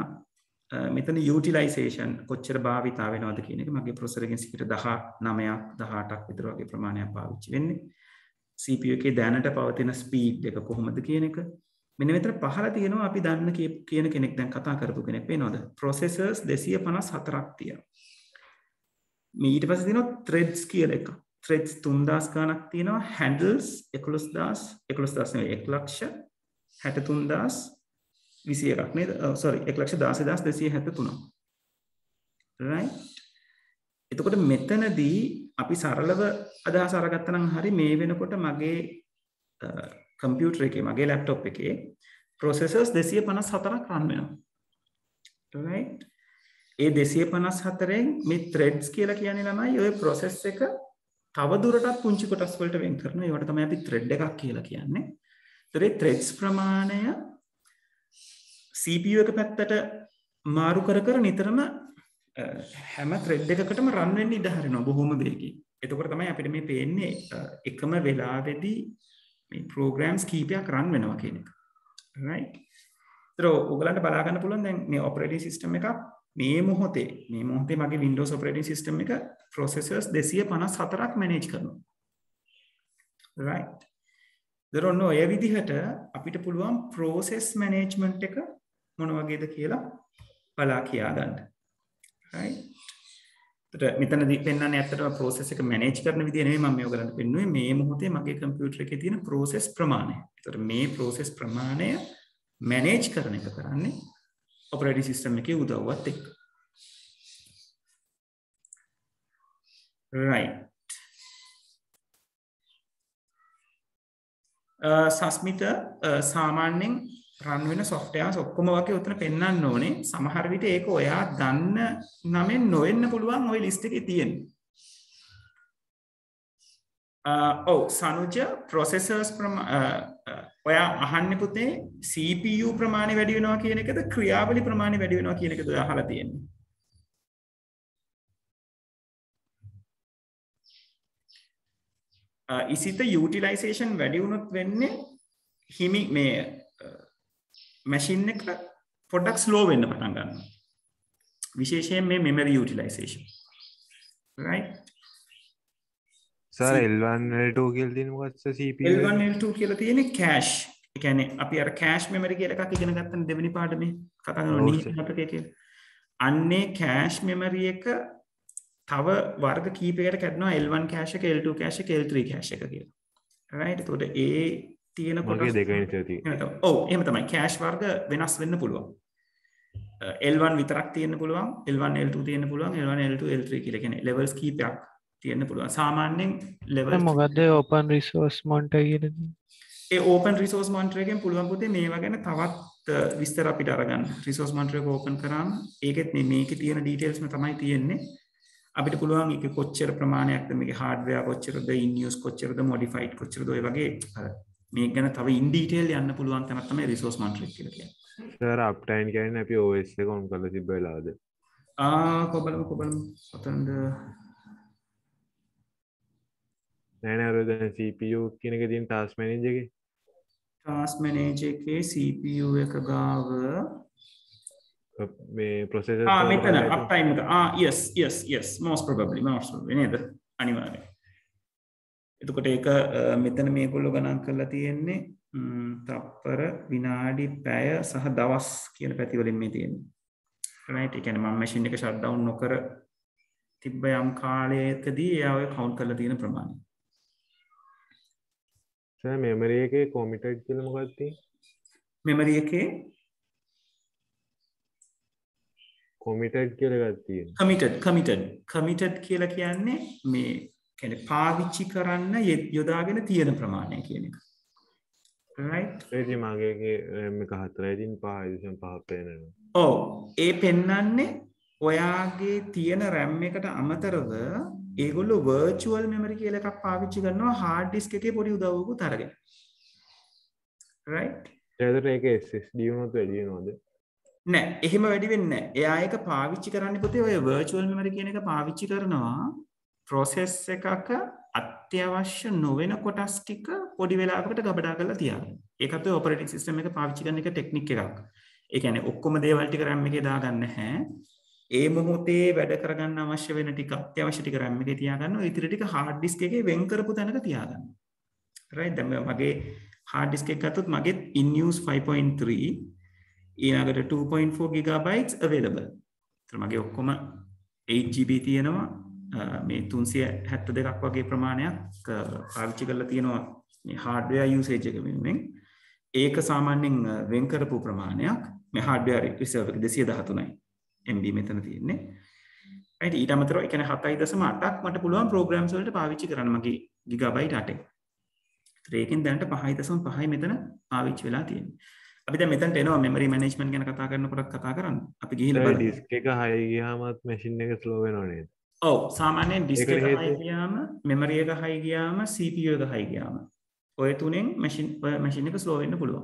මෙතන යුටිලයිසේෂන් කොච්චර භාවිතා වෙනවද කියන එක මගේ ප්‍රොසෙසර් එකෙන් 19ක් 18ක් විතර වගේ ප්‍රමාණයක් පාවිච්චි වෙන්නේ. CPU එකේ දැනට පවතින ස්පීඩ් එක කොහොමද කියන එක. මෙන්න මෙතන පහළ තියෙනවා අපි දන්න කියන කෙනෙක් දැන් කතා කරපු කෙනෙක් පේනවද? processors 254ක් තියෙනවා. මේ ඊට පස්සේ තියෙනවා threads කියලා එකක්. threads 3000 ගණක් තියෙනවා. handles 11000 නෙවෙයි 1,63,21ක් නේද? sorry 1,16,273. right? එතකොට මෙතනදී අපි සරලව අදහස අරගත්තා නම් හරි මේ වෙනකොට මගේ කම්පියුටර් එකේ මගේ ලැප්ටොප් එකේ processors 254ක් run වෙනවා. right? ඒ 254න් මේ threads කියලා කියන්නේ ළමයි ඔය process එක තව දුරටත් පුංචි කොටස් වලට වෙන් කරනවා. ඒවට තමයි අපි thread එකක් කියලා කියන්නේ. ඒතර ඒ threads ප්‍රමාණය CPU එක පැත්තට මාරු කර කර නිතරම හැම thread එකකටම run වෙන්න ඉඩ හරිනවා බොහොම වේගයෙන්. එතකොට තමයි අපිට මේ පේන්නේ එකම වෙලාවෙදී මේ programs කීපයක් run වෙනවා කියන එක. right? ඒතර ඔයගලන්ට බලා ගන්න පුළුවන් දැන් මේ operating system එකක් මේ මොහොතේ මගේ Windows operating system එක processors 254ක් manage කරනවා. right? දරොන්න ඔය විදිහට අපිට පුළුවන් process management එක මොන වගේද කියලා බලා කියා ගන්න. right? ඒතර මෙතනදී පෙන්වන්නේ ඇත්තටම process එක manage කරන විදිය නෙවෙයි මම මේ ඔයගලන්ට පෙන්වුවේ මේ මොහොතේ මගේ computer එකේ තියෙන process ප්‍රමාණය. ඒතර මේ process ප්‍රමාණය manage කරන එක කරන්නේ operating system එකේ උදව්වත් එක්ක. right. සස්මිත සාමාන්‍යයෙන් රන් වෙන softwares ඔක්කොම වගේ උතන පෙන්වන්න ඕනේ. සමහර විට ඒක ඔයා දන්න නමෙන් නොවෙන්න පුළුවන් ওই list එකේ තියෙන්නේ. සනුජ processors ඔයා අහන්නේ පුතේ CPU ප්‍රමාණය වැඩි වෙනවා කියන එකද ක්‍රියාවලි ප්‍රමාණය වැඩි වෙනවා කියන එකද ඔයා අහලා තියෙන්නේ? ඉසිත utilization වැඩි වුණොත් වෙන්නේ හිමි මේ machine එක පොඩ්ඩක් slow වෙන්න පටන් ගන්නවා. විශේෂයෙන් මේ memory utilization. right? Sir L1 L2 කියලා තියෙන මොකක්ද CPU? L1 L2 කියලා තියෙන්නේ cache. ඒ කියන්නේ අපි අර cache memory කියලා එකක් ඉගෙන ගත්තනේ දෙවෙනි පාඩමේ කතා කරනවා නිහිත අපේ කියලා. අන්නේ cache memory එක තව වර්ග කීපයකට කැඩෙනවා L1 cache එක L2 cache එක L3 cache එක කියලා. right? එතකොට ඒ තියෙන කොටස් දෙකෙන් තියෙනවා. ඔව් එහෙම තමයි cache වර්ග වෙනස් වෙන්න පුළුවන්. L1 විතරක් තියෙන්න පුළුවන්, L1 L2 තියෙන්න පුළුවන්, L1 L2 L3 කියලා කියන්නේ levels කීපයක් තියෙන්න පුළුවන්. සාමාන්‍යයෙන් level මොකද්ද open resource monitor කියන්නේ? ඒ open resource monitor එකෙන් පුළුවන් පුතේ මේවා ගැන තවත් විස්තර අපිට අරගන්න. resource monitor එක open කරාම ඒකෙත් මේකේ තියෙන details තමයි තියෙන්නේ. අපිට පුළුවන් ඒක කොච්චර ප්‍රමාණයක්ද මේකේ hardware කොච්චරද in use කොච්චරද modified කොච්චරද ඔය වගේ මේක ගැන තව in detail යන්න පුළුවන් තමයි තමයි resource monitor එක කියලා කියන්නේ. සර් uptime කියන්නේ අපි OS එක on කරලා තිබ්බ වෙලාවද? කොබලම ඔතනද නෑ අර දැන් CPU කියන එකේ තියෙන task manager එකේ CPU එක ගාව මේ processor මෙතන uptime එක yes most probably නේද අනිවාර්යයෙන්. එතකොට ඒක මෙතන මේගොල්ලෝ ගණන් කරලා තියෙන්නේ තප්පර විනාඩි පැය සහ දවස් කියන පැති වලින් මේ තියෙන්නේ. right? ඒ කියන්නේ මම machine එක shut down නොකර තිබ්බ යම් කාලයකදී එයා ඔය count කරලා තියෙන ප්‍රමාණය. සර් memory එකේ committed කියලා මොකක්ද තියෙන්නේ? memory එකේ committed කියලා එකක් තියෙනවා. committed කියලා කියන්නේ මේ කියන්නේ පාවිච්චි කරන්න යොදාගෙන තියෙන ප්‍රමාණය කියන එක. right? ඒකේ මගේ RAM එක 4.5 පේනවා. ඔව් ඒ පෙන්නන්නේ ඔයාගේ තියෙන RAM එකට අමතරව ඒගොල්ලෝ virtual memory කියලා එකක් පාවිච්චි කරනවා hard disk එකේ පොඩි උදව්වකුත් අරගෙන. right? ඒතර ඒක SSD වුණොත් වැඩි වෙනවද? නෑ එහෙම වැඩි වෙන්නේ නෑ. එයා ඒක පාවිච්චි කරන්නේ පුතේ ඔය virtual memory කියන එක පාවිච්චි කරනවා process එකක අත්‍යවශ්‍ය නොවන කොටස් ටික පොඩි වෙලාවකට ගබඩා කරලා තියාගන්න. ඒකත් ඔය operating system එක පාවිච්චි කරන එක ටෙක්නික් එකක්. ඒ කියන්නේ ඔක්කොම දේවල් ටික RAM එකේ දාගන්න නැහැ. ඒ මොහොතේ වැඩ කරගන්න අවශ්‍ය වෙන ටික අත්‍යවශ්‍ය ටික RAM එකේ තියාගන්න. ඔය ඉතිරි ටික hard disk එකේ වෙන් කරපු තැනක තියාගන්න. right? දැන් මගේ hard disk එක ගත්තොත් මගේ in use 5.3 ඊළඟට 2.4 gigabytes available. ඒතර මගේ ඔක්කොම 8GB තියෙනවා. මේ 372ක් වගේ ප්‍රමාණයක් පාවිච්චි කරලා තියෙනවා මේ hardware usage එක වෙනුවෙන්. ඒක සාමාන්‍යයෙන් වෙන් කරපු ප්‍රමාණයක්. මේ hardware reserve එක 213යි MB මෙතන තියෙන්නේ. right ඊට අමතරව ඒ කියන්නේ 7.8ක් මට පුළුවන් programs වලට පාවිච්චි කරන්න මගේ gigabyte 8ක්. ඒකෙන් දැනට 5.5යි මෙතන පාවිච්චි වෙලා තියෙන්නේ. අපි දැන් මෙතනට එනවා memory management ගැන කතා කරනකොට කතා කරන්න. අපි ගිහිල්ලා බලමු. disk එක high ගියාමත් machine එක slow වෙනව නේද? ඔව් සාමාන්‍යයෙන් disk එක high ගියාම memory එක high ගියාම CPU එක high ගියාම ඔය තුනෙන් machine එක slow වෙන්න පුළුවන්.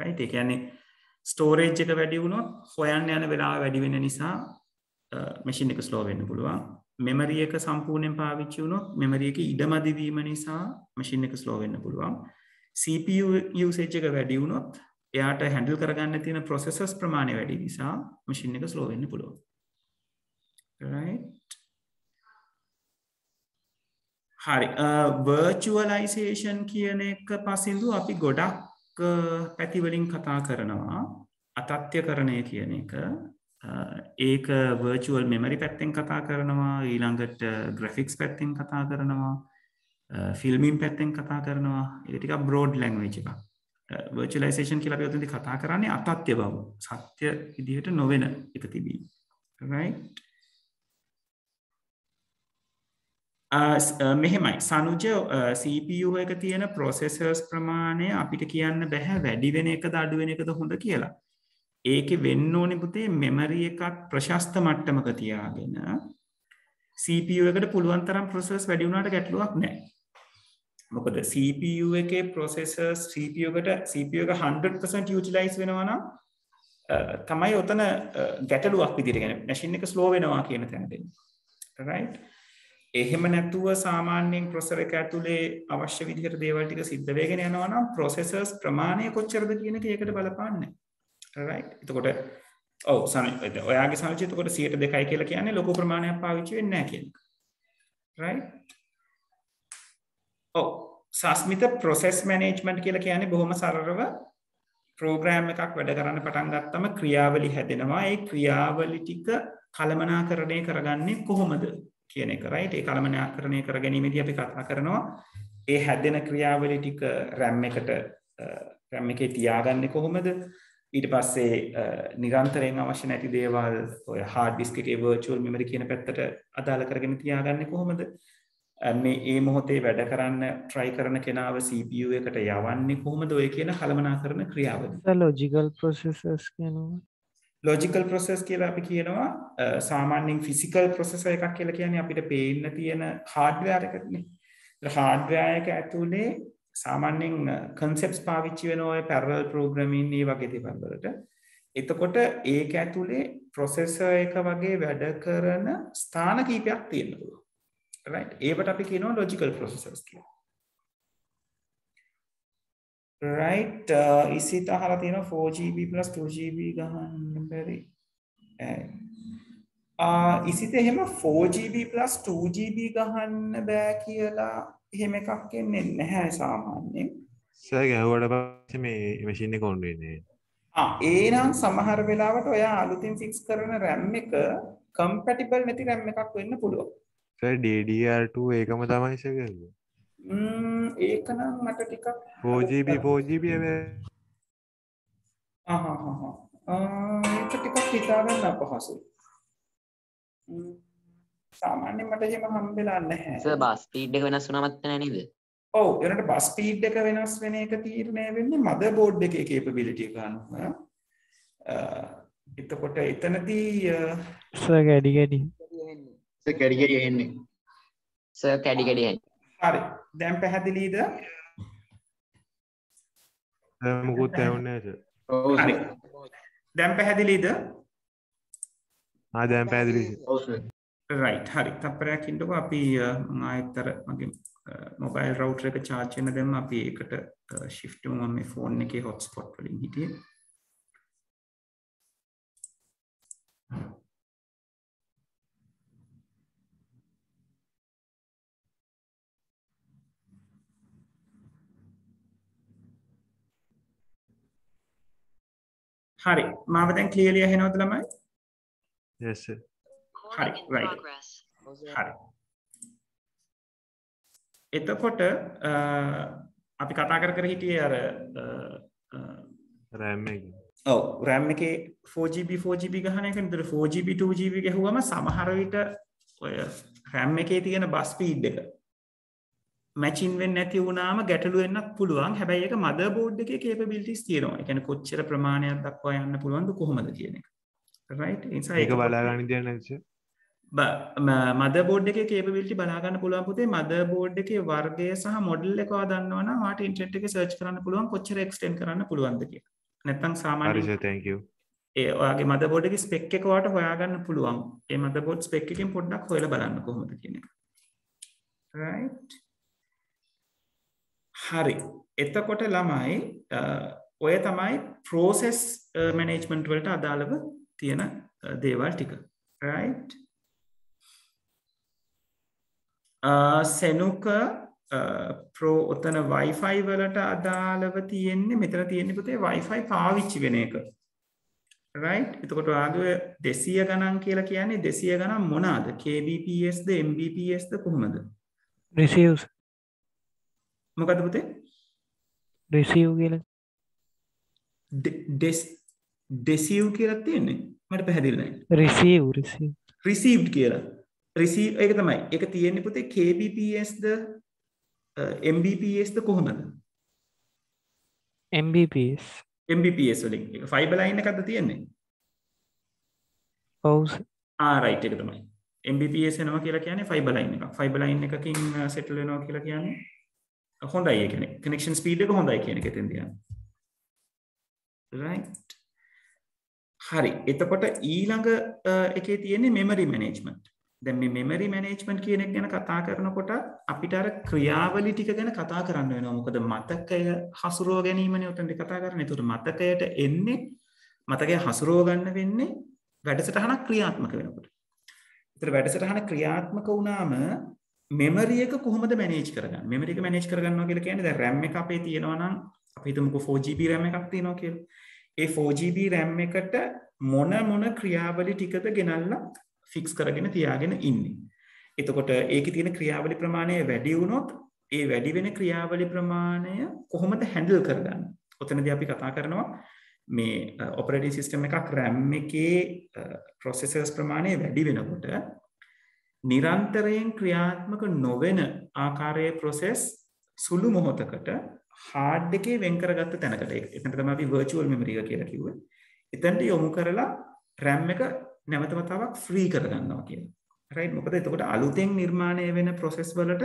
right? ඒ කියන්නේ storage එක වැඩි වුණොත් හොයන්න යන වෙලාව වැඩි වෙන නිසා machine එක slow වෙන්න පුළුවන්. memory එක සම්පූර්ණයෙන් පාවිච්චි වුණොත් memory එකේ ඉඩමදි වීම නිසා machine එක slow වෙන්න පුළුවන්. CPU usage එක වැඩි වුණොත් එයාට handle කරගන්න තියෙන processors ප්‍රමාණය වැඩි නිසා machine එක slow වෙන්න පුළුවන්. right? හරි. virtualization කියන එක පසින්දු අපි ගොඩක් පැති වලින් කතා කරනවා. අතත්‍යකරණය කියන එක ඒක virtual memory පැත්තෙන් කතා කරනවා, ඊළඟට graphics පැත්තෙන් කතා කරනවා, filming පැත්තෙන් කතා කරනවා. ඒක ටිකක් broad language එකක්. virtualization කියලා අපි උතෙන්දී කතා කරන්නේ අතත්‍ය බව. සත්‍ය විදිහට නොවන එක තිබීම. right? මෙහෙමයි සනුජ CPU එක තියෙන processors ප්‍රමාණය අපිට කියන්න බෑ වැඩි වෙන එකද අඩු වෙන එකද හොඳ කියලා. ඒකේ වෙන්න ඕනේ පුතේ memory එකක් ප්‍රශස්ත මට්ටමක තියාගෙන CPU එකට පුළුවන් තරම් processors වැඩි වුණාට ගැටලුවක් නැහැ. මොකද CPU එකේ processors CPU එක 100% utilize වෙනවා නම් තමයි උතන ගැටලුවක් විදිහට කියන්නේ machine එක slow වෙනවා කියන තැනට එන්නේ. right? එහෙම නැතුව සාමාන්‍යයෙන් processor එක ඇතුලේ අවශ්‍ය විදිහට දේවල් ටික සිද්ධ වෙගෙන යනවා නම් processors ප්‍රමාණය කොච්චරද කියන එක ඒකට බලපාන්නේ. right? එතකොට ඔව් ඔයාගේ සංචිත එතකොට 102යි කියලා කියන්නේ ලොකු ප්‍රමාණයක් පාවිච්චි වෙන්නේ නැහැ කියන එක. right? ඔව් සස්මිත process management කියලා කියන්නේ බොහොම සරලව program එකක් වැඩ කරන්න පටන් ගත්තම ක්‍රියාවලි හැදෙනවා. ඒ ක්‍රියාවලි ටික කළමනාකරණය කරගන්නේ කොහොමද කියන එක. right? ඒ කළමනාකරණය කර ගැනීමේදී අපි කතා කරනවා ඒ හැදෙන ක්‍රියාවලි ටික RAM එකේ තියාගන්නේ කොහොමද? ඊට පස්සේ නිරන්තරයෙන් අවශ්‍ය නැති දේවල් ඔය hard disk එකේ virtual memory කියන පැත්තට අදාළ කරගෙන තියාගන්නේ කොහොමද? මේ මොහොතේ වැඩ කරන්න try කරන කෙනාව CPU එකට යවන්නේ කොහොමද? ඔය කියන කළමනාකරණ ක්‍රියාවලිය. logical processors කියනවා. logical process කියලා අපි කියනවා සාමාන්‍යයෙන් physical processor එකක් කියලා කියන්නේ අපිට පේන්න තියෙන hardware එකක්නේ. ඒ hardware එක ඇතුලේ සාමාන්‍යයෙන් concepts පාවිච්චි වෙන ඔය parallel programming මේ වගේ දේවල් වලට. එතකොට ඒක ඇතුලේ processor එක වගේ වැඩ කරන ස්ථාන කීපයක් තියෙනවා. right? ඒවට අපි කියනවා logical processors කියලා. right? ඉසිත අහලා තියෙනවා 4GB plus 2GB ගහන්න බැරි. ඉසිත එහෙම 4GB plus 2GB ගහන්න බෑ කියලා එහෙම එකක් එන්නේ නැහැ සාමාන්‍යයෙන්. සර් ගැහුවට පස්සේ මේ මැෂින් එක ඔන් වෙන්නේ. ඒනම් සමහර වෙලාවට ඔයා අලුතින් fix කරන RAM එක compatible නැති RAM එකක් වෙන්න පුළුවන්. සර් DDR2 ඒකම තමයි සර් ගන්නේ. ඒක නම් මට ටිකක් 4GB හැබැයි ඒක ටිකක් හිතාගන්න අපහසුයි. සාමාන්‍යයෙන් මට එහෙම හම්බෙලා නැහැ. සර් බස් ස්පීඩ් එක වෙනස් වුණාමත් නැහැ නේද? ඔව් ඒනට බස් ස්පීඩ් එක වෙනස් වෙන එක තීරණය වෙන්නේ මදර්බෝඩ් එකේ capability එක අනුව. එතකොට එතනදී සර් කැඩි කැඩි කැඩි කැඩි එන්නේ. සර් කැඩි කැඩි යන්නේ. හරි දැන් පැහැදිලිද? මුකුත් ඇහුන්නේ නැහැ ඔව් හරි සර්. දැන් පැහැදිලිද? දැන් පැහැදිලි සර්. ඔව් සර්. රයිට් හරි තප්පරයක් ඉන්නකො අපි මම ආයෙත්තර මගේ මොබයිල් රවුටර් එක charge වෙන දැම්ම අපි ඒකට shift මම මේ ෆෝන් එකේ hotspot වලින් හිටියේ. හරි මාව දැන් clearly ඇහෙනවද ළමයි? yes sir. හරි right හරි එතකොට අපි කතා කර හිටියේ අර RAM එක. ඔව් RAM එකේ 4GB 4GB ගහන එක නේද 4GB 2GB ගහුවම සමහර විට ඔය RAM එකේ තියෙන බස් ස්පීඩ් එක මැචින් වෙන්නේ නැති වුණාම ගැටලු වෙන්නත් පුළුවන්. හැබැයි ඒක මදර්බෝඩ් එකේ capabilities තියෙනවා. ඒ කියන්නේ කොච්චර ප්‍රමාණයක් දක්වා යන්න පුළුවන්ද කොහොමද කියන එක. right ඒ නිසා ඒක බලා ගන්න දෙයක් නැද්ද සර්? මදර්බෝඩ් එකේ capability බලා ගන්න පුළුවන් පුතේ. මදර්බෝඩ් එකේ වර්ගය සහ මොඩල් එක දන්නවනම් ඔයාට ඉන්ටර්නෙට් එකේ සර්ච් කරන්න පුළුවන් කොච්චර එක්ස්ටෙන්ඩ් කරන්න පුළුවන්ද කියලා. නැත්නම් හරි සාමාන්‍ය සර් thank you. ඒ ඔයාගේ මදර්බෝඩ් එකේ ස්පෙක් එක ඔයාට හොයාගන්න පුළුවන්. ඒ මදර්බෝඩ් ස්පෙක් එකෙන් පොඩ්ඩක් හොයලා බලන්න කොහොමද කියන එක. right හරි එතකොට ළමයි ඔය තමයි process management වලට අදාළව තියෙන දේවල් ටික. right සෙනුක pro ඔතන wifi වලට අදාළව තියෙන්නේ මෙතන තියෙන්නේ පුතේ wifi පාවිච්චි වෙන එක. right එතකොට ඔයාගේ 200 ගණන් කියලා කියන්නේ 200 ගණන් මොනවාද? kbps ද mbps ද කොහොමද? receives මොකද පුතේ? receive කියලා deceive කියලා තියෙන්නේ මට පැහැදිලි නැහැ. receive received කියලා. receive ඒක තමයි. ඒක තියෙන්නේ පුතේ kbps ද mbps ද කොහොමද? mbps mbps වලින්. ඒක fiber line එකක්ද තියෙන්නේ? ඔව් right ඒක තමයි. mbps එනවා කියලා කියන්නේ fiber line එකක්. fiber line එකකින් settle වෙනවා කියලා කියන්නේ හොඳයි ඒ කියන්නේ connection speed එක හොඳයි කියන එක එතෙන්ද යන්නේ. right හරි එතකොට ඊළඟ එකේ තියෙන්නේ memory management. දැන් මේ memory management කියන එක ගැන කතා කරනකොට අපිට අර ක්‍රියාවලි ටික ගැන කතා කරන්න වෙනවා. මොකද මතකය හසුරව ගැනීමනේ උතනදි කතා කරන්නේ. ඒතකොට මතකයට එන්නේ මතකය හසුරව ගන්න වෙන්නේ වැඩසටහනක් ක්‍රියාත්මක වෙනකොට. ඒතර වැඩසටහන ක්‍රියාත්මක වුණාම මෙමරි එක කොහොමද මැනේජ් කරගන්නේ? මෙමරි එක මැනේජ් කරගන්නවා කියලා කියන්නේ දැන් RAM එක අපේ තියෙනවා නම් අපි හිතමුකෝ 4GB RAM එකක් තියෙනවා කියලා. ඒ 4GB RAM එකට මොන ක්‍රියාවලි ටිකද ගෙනල්ලා ෆික්ස් කරගෙන තියාගෙන ඉන්නේ. එතකොට ඒකේ තියෙන ක්‍රියාවලි ප්‍රමාණය වැඩි වුණොත් ඒ වැඩි වෙන ක්‍රියාවලි ප්‍රමාණය කොහොමද හැන්ඩල් කරගන්නේ? ඔතනදී අපි කතා කරනවා මේ ඔපරේටිං සිස්ටම් එකක් RAM එකේ ප්‍රොසෙසර්ස් ප්‍රමාණය වැඩි වෙනකොට නිරන්තරයෙන් ක්‍රියාත්මක නොවන ආකාරයේ process සුළු මොහොතකට hard එකේ වෙන් කරගත්ත තැනකට එතන තමයි අපි virtual memory එක කියලා කිව්වේ. එතනට යොමු කරලා RAM එක නැවත වතාවක් free කරගන්නවා කියලා. right මොකද එතකොට අලුතෙන් නිර්මාණය වෙන process වලට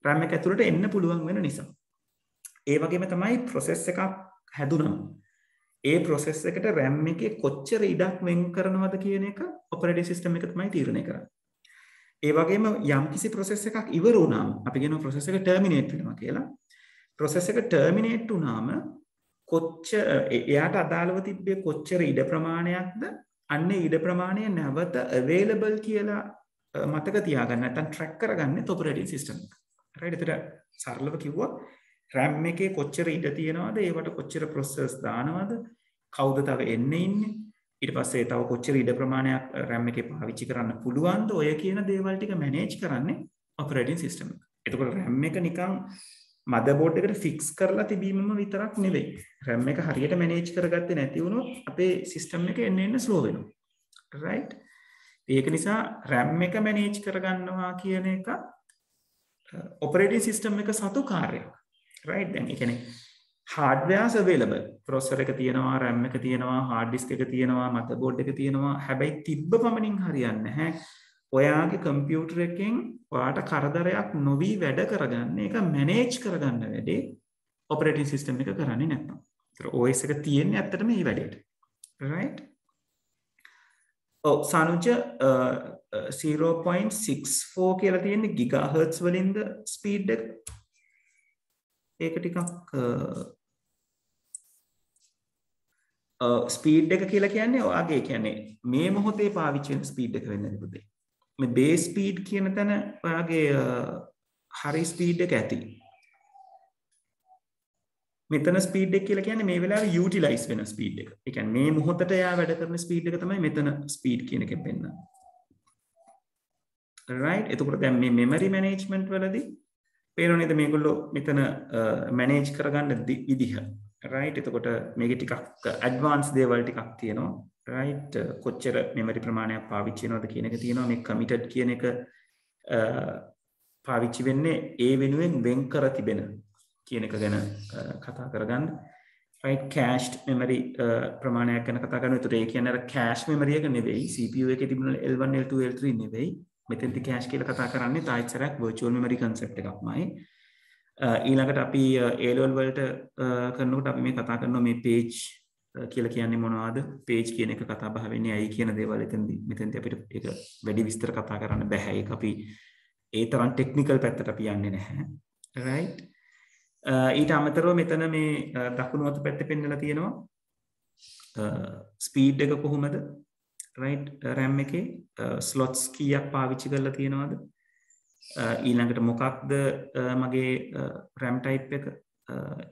RAM එක ඇතුළට එන්න පුළුවන් වෙන නිසා. ඒ වගේම තමයි process එකක් හැදුනම ඒ process එකට RAM එකේ කොච්චර ඉඩක් වෙන් කරනවද කියන එක operating system එක තමයි තීරණය කරන්නේ. ඒ වගේම යම්කිසි process එකක් ඉවර වුණාම අපි කියනවා process එක terminate වෙනවා කියලා. process එක terminate වුණාම කොච්චර එයාට අදාළව තිබ්බේ කොච්චර ඉඩ ප්‍රමාණයක්ද අන්න ඉඩ ප්‍රමාණය නැවත available කියලා මතක තියාගන්න නැත්නම් track කරගන්නේ operating system එක. right ඒතර සරලව කිව්වොත් RAM එකේ කොච්චර ඉඩ තියෙනවද ඒවට කොච්චර process දානවද කවුද තව එන්නේ ඉන්නේ ඊට පස්සේ තව කොච්චර ඉඩ ප්‍රමාණයක් RAM එකේ පාවිච්චි කරන්න පුළුවන්ද ඔය කියන දේවල් ටික මැනේජ් කරන්නේ operating system එක. එතකොට RAM එක නිකන් motherboard එකට fix කරලා තිබීමම විතරක් නෙවෙයි. RAM එක හරියට මැනේජ් කරගත්තේ නැති වුණොත් අපේ system එක එන්න slow වෙනවා. right? ඒක නිසා RAM එක මැනේජ් කරගන්නවා කියන එක operating system එක සතු කාර්යයක්. right? දැන් ඒ කියන්නේ hardwares available. processor එක තියෙනවා, RAM එක තියෙනවා, hard disk එක තියෙනවා, motherboard එක තියෙනවා. හැබැයි තිබ්බ පමණින් හරියන්නේ නැහැ. ඔයාගේ කම්පියුටර් එකෙන් ඔයාට කරදරයක් නොවි වැඩ කරගන්න, ඒක මැනේජ් කරගන්න වැඩේ ඔපරේටින් සිස්ටම් එක කරන්නේ නැත්නම්. ඒතර OS එක තියෙන්නේ ඇත්තටම මේ වැඩේට. right? සනුජ 0.64 කියලා තියෙන්නේ gigahertz වලින්ද ස්පීඩ් එක. ඒක ටිකක් ස්පීඩ් එක කියලා කියන්නේ ඔයාගේ කියන්නේ මේ මොහොතේ පාවිච්චි වෙන ස්පීඩ් එක වෙන්නේ පුතේ. මේ බේස් ස්පීඩ් කියන තැන ඔයාගේ හරි ස්පීඩ් එක ඇති. මෙතන ස්පීඩ් එක කියලා කියන්නේ මේ වෙලාවේ යූටිලයිස් වෙන ස්පීඩ් එක. ඒ කියන්නේ මේ මොහොතට එයා වැඩ කරන ස්පීඩ් එක තමයි මෙතන ස්පීඩ් කියන එකෙන් පෙන්නන්නේ. right? එතකොට දැන් මේ මෙමරි මැනේජ්මන්ට් වලදී පේනෝ නේද මේගොල්ලෝ මෙතන මැනේජ් කරගන්න විදිහ. right? එතකොට මේකේ ටිකක් ඇඩ්වාන්ස් දේවල් ටිකක් තියෙනවා. right? කොච්චර මෙමරි ප්‍රමාණයක් පාවිච්චි වෙනවද කියන එක තියෙනවා. මේ කමිටඩ් කියන එක පාවිච්චි වෙන්නේ ඒ වෙනුවෙන් වෙන් කර තිබෙන කියන එක ගැන කතා කරගන්න. right? cached memory ප්‍රමාණයක් ගැන කතා කරනවා. ඒතර ඒ කියන්නේ අර cache memory එක නෙවෙයි, CPU එකේ තිබුණ L1 L2 L3 නෙවෙයි. මෙතෙන්දි cache කියලා කතා කරන්නේ තායිත්තරක් virtual memory concept එකක්මයි. ඊළඟට අපි A level වලට කරනකොට අපි මේ කතා කරනවා මේ page කියලා කියන්නේ මොනවද? page කියන එක කතා බහ වෙන්නේ ඇයි කියන දේවල් මෙතෙන්දි අපිට ඒක වැඩි විස්තර කතා කරන්න බෑ. ඒක අපි ඒ තරම් ටෙක්නිකල් පැත්තට අපි යන්නේ නැහැ. right? ඊට අමතරව මෙතන මේ දකුණු අත පැත්තේ පෙන්නලා තියෙනවා ස්පීඩ් එක කොහොමද, right? RAM එකේ ස්ලොට්ස් කීයක් පාවිච්චි කරලා තියෙනවද, ඊළඟට මොකක්ද මගේ RAM type එක,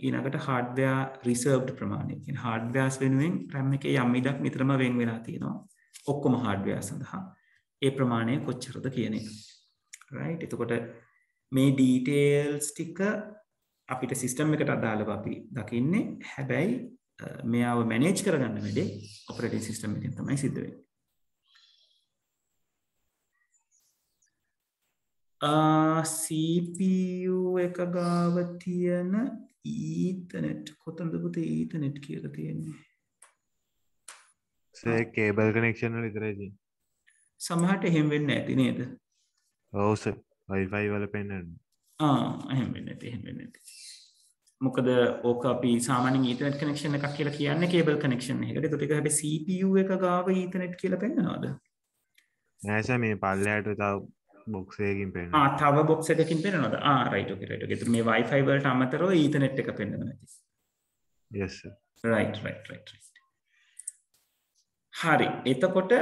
ඊළඟට hardware reserved ප්‍රමාණය කියන්නේ hardwares වෙනුවෙන් RAM එකේ යම් ඉඩක් නිතරම වෙන් වෙලා තියෙනවා ඔක්කොම hardware සඳහා. ඒ ප්‍රමාණය කොච්චරද කියන එක. right? එතකොට මේ details ටික අපිට සිස්ටම් එකට අදාළව අපි දකින්නේ. හැබැයි මෙයාව මැනේජ් කරගන්න වැඩේ ඔපරේටින් සිස්ටම් එකෙන් තමයි සිද්ධ වෙන්නේ. CPU එක ගාව තියෙන ඊතර්නෙට් කොතනද පුතේ ඊතර්නෙට් කියලා තියෙන්නේ? කේබල් කනෙක්ෂන් වල විතරයි තියෙන්නේ. සමහරට එහෙම වෙන්නේ නැති නේද? ඔව් සර්. Wi-Fi වල පෙන්නන්නේ. එහෙම වෙන්නේ නැති. මොකද ඕක අපි සාමාන්‍යයෙන් ඊතර්නෙට් කනෙක්ෂන් එකක් කියලා කියන්නේ කේබල් කනෙක්ෂන් එකකට. ඒකට ඒක හැබැයි CPU එක ගාව ඊතර්නෙට් කියලා පෙන්නනවද? නෑ සර් මේ පල්ලෙහාට තව බොක්ස් එකකින් පෙන්නනවා. තව බොක්ස් එකකින් පෙන්නනවද? right okay. ඒතර මේ Wi-Fi වලට අමතරව ඊතර්නෙට් එක පෙන්නනවා නැති. yes sir. right. හරි. එතකොට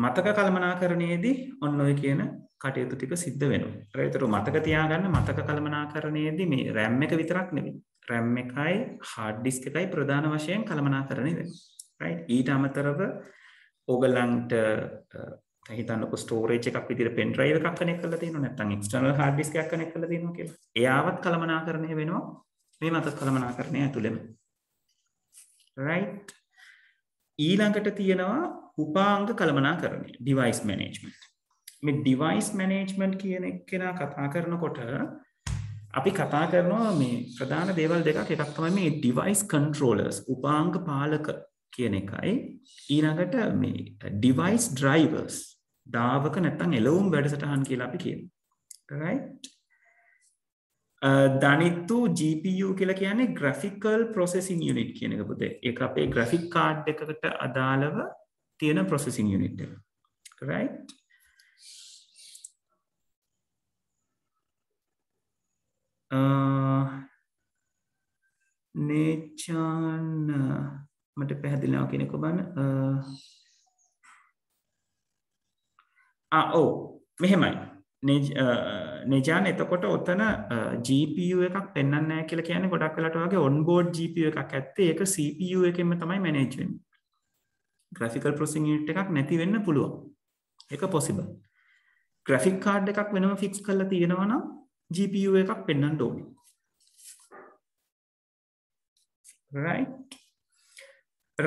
මතක කළමනාකරණයේදී ඔන්න ඔය කියන කටයුතු ටික සිද්ධ වෙනවා. ඒතර මතක තියාගන්න මතක කළමනාකරණයේදී මේ RAM එක විතරක් නෙවෙයි. RAM එකයි hard disk එකයි ප්‍රධාන වශයෙන් කළමනාකරණය වෙනවා. right? ඊට අමතරව ඕගලන්ට හිතන්නකො ස්ටෝරේජ් එකක් විදිහට pen drive එකක් කනෙක්ට් කරලා තියෙනවා නැත්නම් external hard disk එකක් කනෙක්ට් කරලා තියෙනවා කියලා. එයාවත් කළමනාකරණය වෙනවා මේ මතක කළමනාකරණය ඇතුළෙම. right? ඊළඟට තියෙනවා උපාංග කළමනාකරණය device management. මේ device management කියන එක කතා කරනකොට අපි කතා කරනවා මේ ප්‍රධාන දේවල් දෙකක්. එකක් තමයි මේ device controllers උපාංග පාලක කියන එකයි, ඊළඟට මේ device drivers දාවක නැත්නම් එළවුම් වැඩසටහන් කියලා අපි කියනවා. right? දනිත්තු GPU කියලා කියන්නේ graphical processing unit කියන එක පුතේ. ඒක අපේ graphic card එකකට අදාළව තියෙන processing unit එක. right? නේචාන් මට පැහැදිලි නැහැ කෙනෙක් ඔබන්න. මෙහෙමයි. නේජාන් එතකොට ඔතන GPU එකක් පෙන්වන්නේ නැහැ කියලා කියන්නේ ගොඩක් වෙලාට වගේ onboard GPU එකක් ඇත්තේ ඒක CPU එකෙන්ම තමයි manage වෙන්නේ. graphical processing unit එකක් නැති වෙන්න පුළුවන්. ඒක possible. graphic card එකක් වෙනම fix කරලා තියෙනවා නම් GPU එකක් පෙන්වන්න ඕනේ.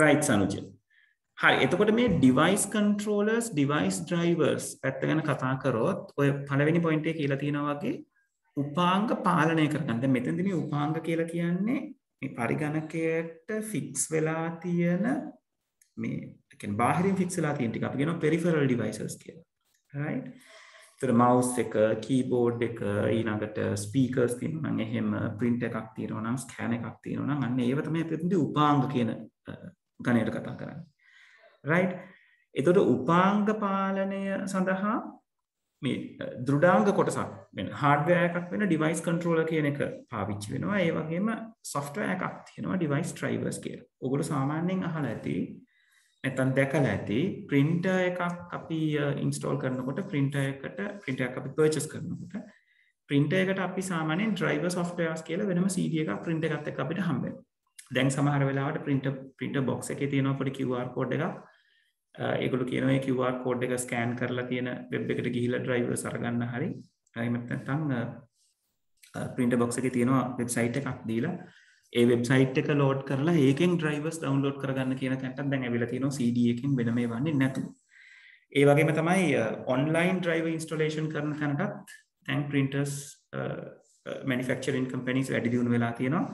right සනුජ. හරි. එතකොට මේ device controllers, device drivers පැත්ත ගැන කතා කරොත් ඔය පළවෙනි පොයින්ට් එකේ කියලා තියෙනවා වගේ උපාංග පාලනය කරගන්න. දැන් මෙතනදී මේ උපාංග කියලා කියන්නේ මේ පරිගණකයට ෆික්ස් වෙලා තියෙන මේ කියන්නේ බාහිරින් ෆික්ස් වෙලා තියෙන ටික අපි කියනවා peripheral devices කියලා. right? ඒතර mouse එක, keyboard එක, ඊළඟට speakers තියෙනවා නම් එහෙම print එකක් තියෙනවා නම් scan එකක් තියෙනවා නම් අන්න ඒව තමයි අපි හිතන්නේ උපාංග කියන ගණයට කතා කරන්නේ. right? එතකොට උපාංග පාලනය සඳහා මේ දෘඩාංග කොටසක් වෙන hardware එකක් වෙන device controller කියන එක පාවිච්චි වෙනවා. ඒ වගේම software එකක් තියෙනවා device drivers කියලා. ඔයගොල්ලෝ සාමාන්‍යයෙන් අහලා ඇති නැත්නම් දැකලා ඇති printer එකක් අපි install කරනකොට printer එකක් අපි purchase කරනකොට printer එකට අපි සාමාන්‍යයෙන් driver softwares කියලා වෙනම CD එකක් print එකත් එක්ක අපිට හම්බ වෙනවා. දැන් සමහර වෙලාවට printer box එකේ තියෙනවා පොඩි QR code එකක්. ඒගොල්ලෝ කියනවා මේ QR code එක scan කරලා තියෙන web එකට ගිහිල්ලා drivers අරගන්න හරි. එහෙම නැත්නම් printer box එකේ තියෙනවා website එකක් දීලා ඒ website එක load කරලා ඒකෙන් drivers download කරගන්න කියන තැනට දැන් ඇවිල්ලා තියෙනවා CD එකකින් වෙන මේ වන්නේ නැතුව. ඒ වගේම තමයි online driver installation කරන තැනටත් දැන් printers manufacturing companies වැඩි දියුණු වෙලා තියෙනවා.